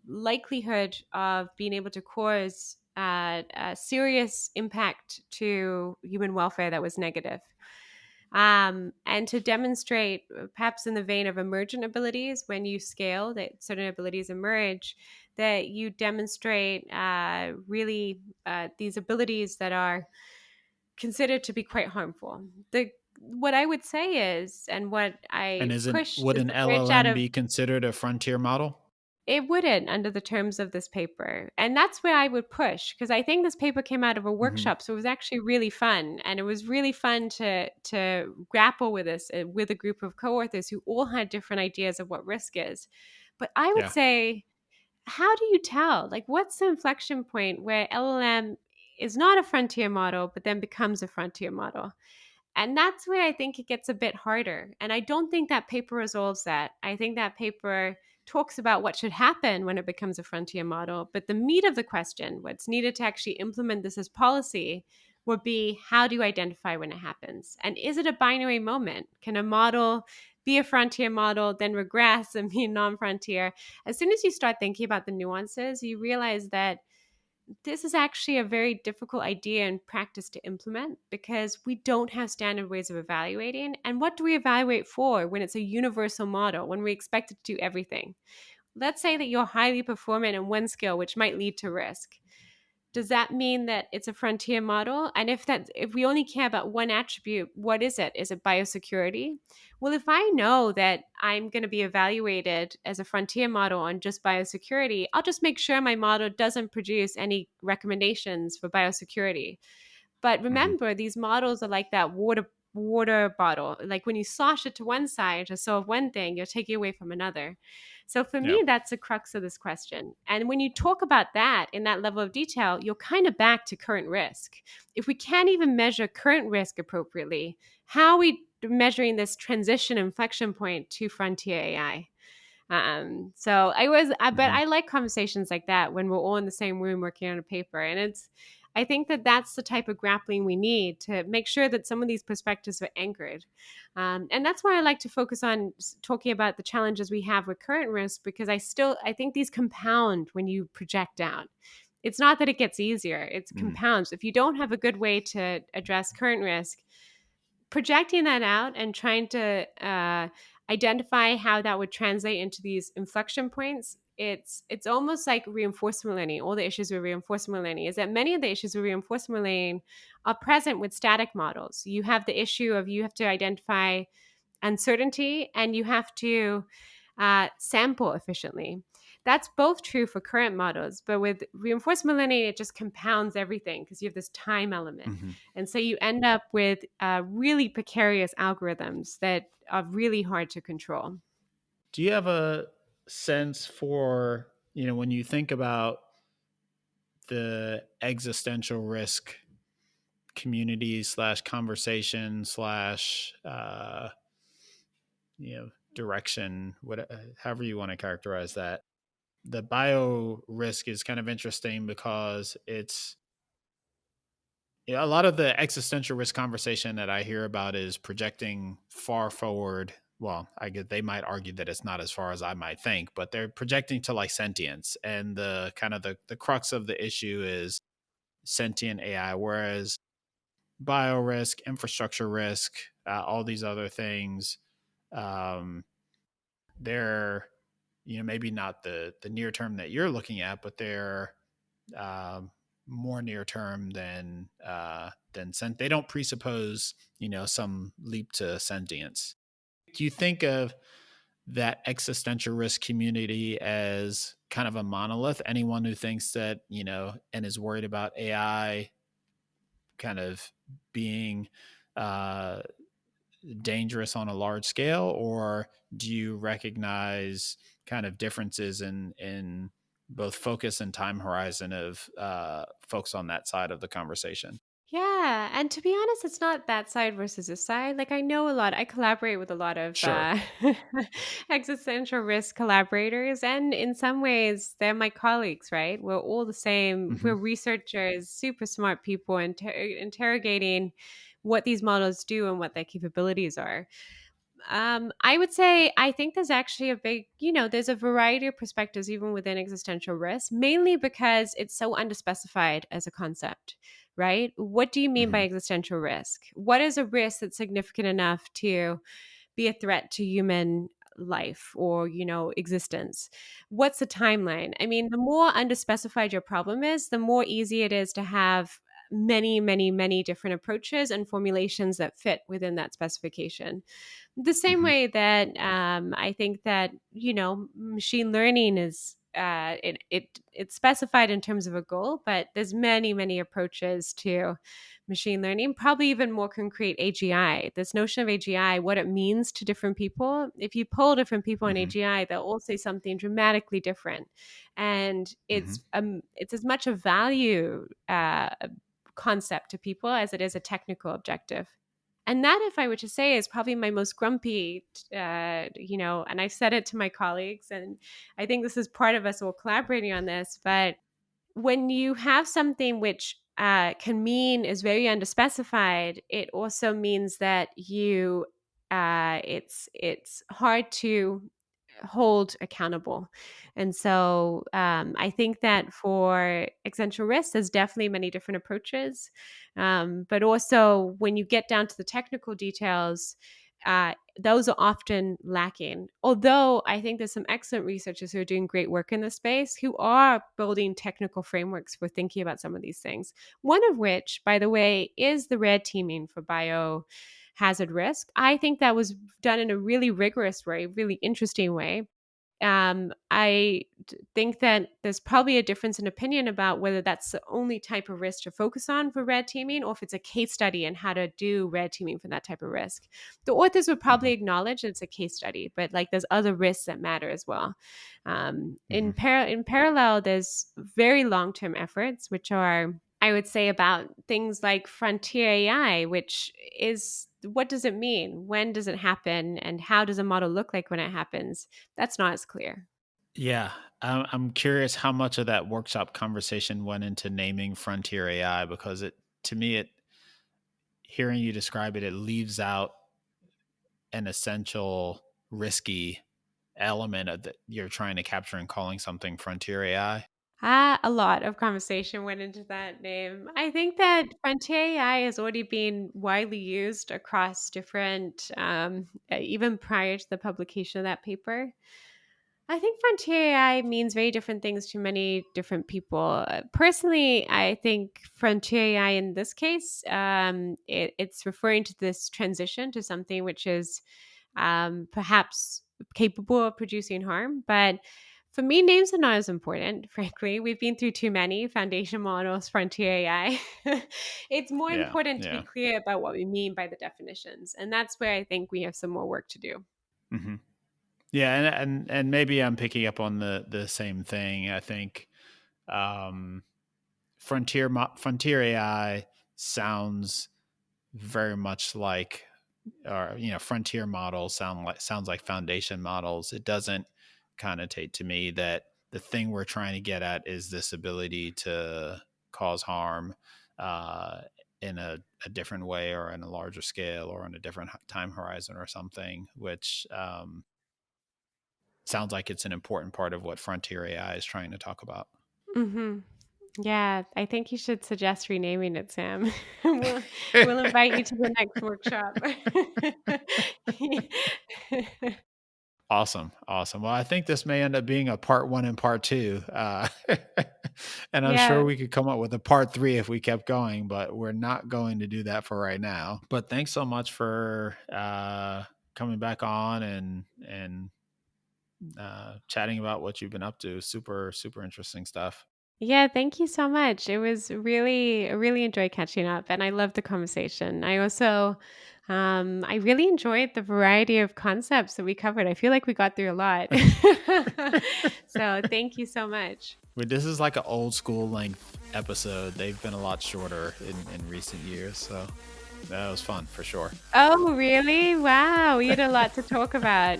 likelihood of being able to cause a serious impact to human welfare that was negative. And to demonstrate, perhaps in the vein of emergent abilities, when you scale, that certain abilities emerge, that you demonstrate really these abilities that are considered to be quite harmful. The What I would say is, and what
And
I
isn't
push,
would
is
an
the bridge out
LLM
of
be considered a frontier model?
It wouldn't under the terms of this paper. And that's where I would push, because I think this paper came out of a
Hmm.
workshop. So it was actually really fun. And it was really fun to grapple with this with a group of co authors who all had different ideas of what risk is. But I would
Yeah.
say, how do you tell? Like, what's the inflection point where LLM is not a frontier model, but then becomes a frontier model? And that's where I think it gets a bit harder. And I don't think that paper resolves that. I think that paper talks about what should happen when it becomes a frontier model. But the meat of the question, what's needed to actually implement this as policy, would be, how do you identify when it happens? And is it a binary moment? Can a model be a frontier model, then regress and be non frontier? As soon as you start thinking about the nuances, you realize that this is actually a very difficult idea and practice to implement, because we don't have standard ways of evaluating. And what do we evaluate for when it's a universal model, when we expect it to do everything? Let's say that you're highly performant in one skill, which might lead to risk. Does that mean that it's a frontier model? And if we only care about one attribute, what is it? Is it biosecurity? Well, if I know that I'm going to be evaluated as a frontier model on just biosecurity, I'll just make sure my model doesn't produce any recommendations for biosecurity. But
Hmm.
remember, these models are like that water bottle. Like, when you slosh it to one side to solve one thing, you're taking away from another. So for
Yeah.
me, that's the crux of this question. And when you talk about that in that level of detail, you're kind of back to current risk. If we can't even measure current risk appropriately, how are we measuring this transition inflection point to frontier AI? But
Hmm.
I like conversations like that when we're all in the same room working on a paper. And I think that that's the type of grappling we need to make sure that some of these perspectives are anchored. And that's why I like to focus on talking about the challenges we have with current risk, because I think these compound when you project out. It's not that it gets easier, it's
Hmm.
compounds. If you don't have a good way to address current risk, projecting that out and trying to identify how that would translate into these inflection points, it's almost like reinforcement learning. All the issues with reinforcement learning is that many of the issues with reinforcement learning are present with static models. You have the issue of, you have to identify uncertainty, and you have to sample efficiently. That's both true for current models, but with reinforcement learning, it just compounds everything because you have this time element.
Hmm.
And so you end up with really precarious algorithms that are really hard to control.
Do you have a sense for, when you think about the existential risk community slash conversation slash, direction, however you want to characterize that? The bio risk is kind of interesting because it's, a lot of the existential risk conversation that I hear about is projecting far forward. Well, I get they might argue that it's not as far as I might think, but they're projecting to like sentience, and the kind of the crux of the issue is sentient AI. Whereas bio risk, infrastructure risk, all these other things, um, they're, maybe not the near term that you're looking at, but they're, um, more near term than they don't presuppose, some leap to sentience. Do you think of that existential risk community as kind of a monolith? Anyone who thinks that, and is worried about AI kind of being, uh, dangerous on a large scale, or do you recognize kind of differences in both focus and time horizon of, folks on that side of the conversation?
Yeah, and to be honest, it's not that side versus this side. Like, I know a lot. I collaborate with a lot of
Sure.
existential risk collaborators, and in some ways, they're my colleagues. Right? We're all the same.
Hmm.
We're researchers, super smart people, interrogating what these models do and what their capabilities are. I would say I think there's actually a big, there's a variety of perspectives even within existential risk, mainly because it's so underspecified as a concept, right? What do you mean by
Hmm.
existential risk? What is a risk that's significant enough to be a threat to human life or, existence? What's the timeline? I mean, the more underspecified your problem is, the more easy it is to have many, many, many different approaches and formulations that fit within that specification. The same
Hmm.
way that I think that machine learning is it's specified in terms of a goal, but there's many, many approaches to machine learning. Probably even more concrete, AGI. This notion of AGI, what it means to different people. If you poll different people on
Hmm.
AGI, they'll all say something dramatically different, and
Hmm.
it's as much a value concept to people as it is a technical objective. And that, if I were to say, is probably my most grumpy, and I said it to my colleagues, and I think this is part of us all collaborating on this. But when you have something which can mean is very underspecified, it also means that it's hard to hold accountable. And so I think that for existential risk, there's definitely many different approaches. But also, when you get down to the technical details, those are often lacking. Although I think there's some excellent researchers who are doing great work in this space who are building technical frameworks for thinking about some of these things. One of which, by the way, is the red teaming for biohazard risk. I think that was done in a really rigorous way, really interesting way. Think that there's probably a difference in opinion about whether that's the only type of risk to focus on for red teaming, or if it's a case study in how to do red teaming for that type of risk. The authors would
Hmm.
probably acknowledge that it's a case study, but like there's other risks that matter as well.
Hmm.
In parallel, there's very long term efforts, which are, I would say, about things like frontier AI, which is, what does it mean? When does it happen? And how does a model look like when it happens? That's not as clear.
Yeah, I'm curious how much of that workshop conversation went into naming frontier AI, because to me, hearing you describe it, it leaves out an essential risky element of that you're trying to capture in calling something frontier AI.
A lot of conversation went into that name. I think that frontier AI has already been widely used across different, even prior to the publication of that paper. I think frontier AI means very different things to many different people. Personally, I think frontier AI in this case, it's referring to this transition to something which is perhaps capable of producing harm. But for me, names are not as important, frankly. We've been through too many foundation models, frontier AI. It's more
Yeah,
important to be
yeah.
clear about what we mean by the definitions. And that's where I think we have some more work to do.
Hmm. Yeah, and maybe I'm picking up on the same thing. I think um, frontier AI sounds very much like, or frontier models sounds like foundation models. It doesn't connotate to me that the thing we're trying to get at is this ability to cause harm uh, in a different way, or in a larger scale, or on a different time horizon or something, which sounds like it's an important part of what frontier AI is trying to talk about.
Hmm. Yeah, I think you should suggest renaming it, Sam. We'll invite you to the next workshop.
Awesome, awesome. Well, I think this may end up being a part one and part two, and I'm sure
Yeah.
we could come up with a part three if we kept going, but we're not going to do that for right now. But thanks so much for coming back on and chatting about what you've been up to. Super, super interesting stuff.
Yeah, thank you so much. It was I really enjoyed catching up, and I loved the conversation. I also I really enjoyed the variety of concepts that we covered. I feel like we got through a lot. So, thank you so much.
But this is like an old school length episode. They've been a lot shorter in recent years, so that was fun for sure.
Oh, really? Wow, we had a lot to talk about.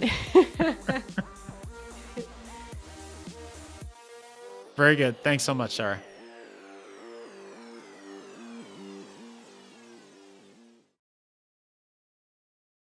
Very good. Thanks so much, Sarah.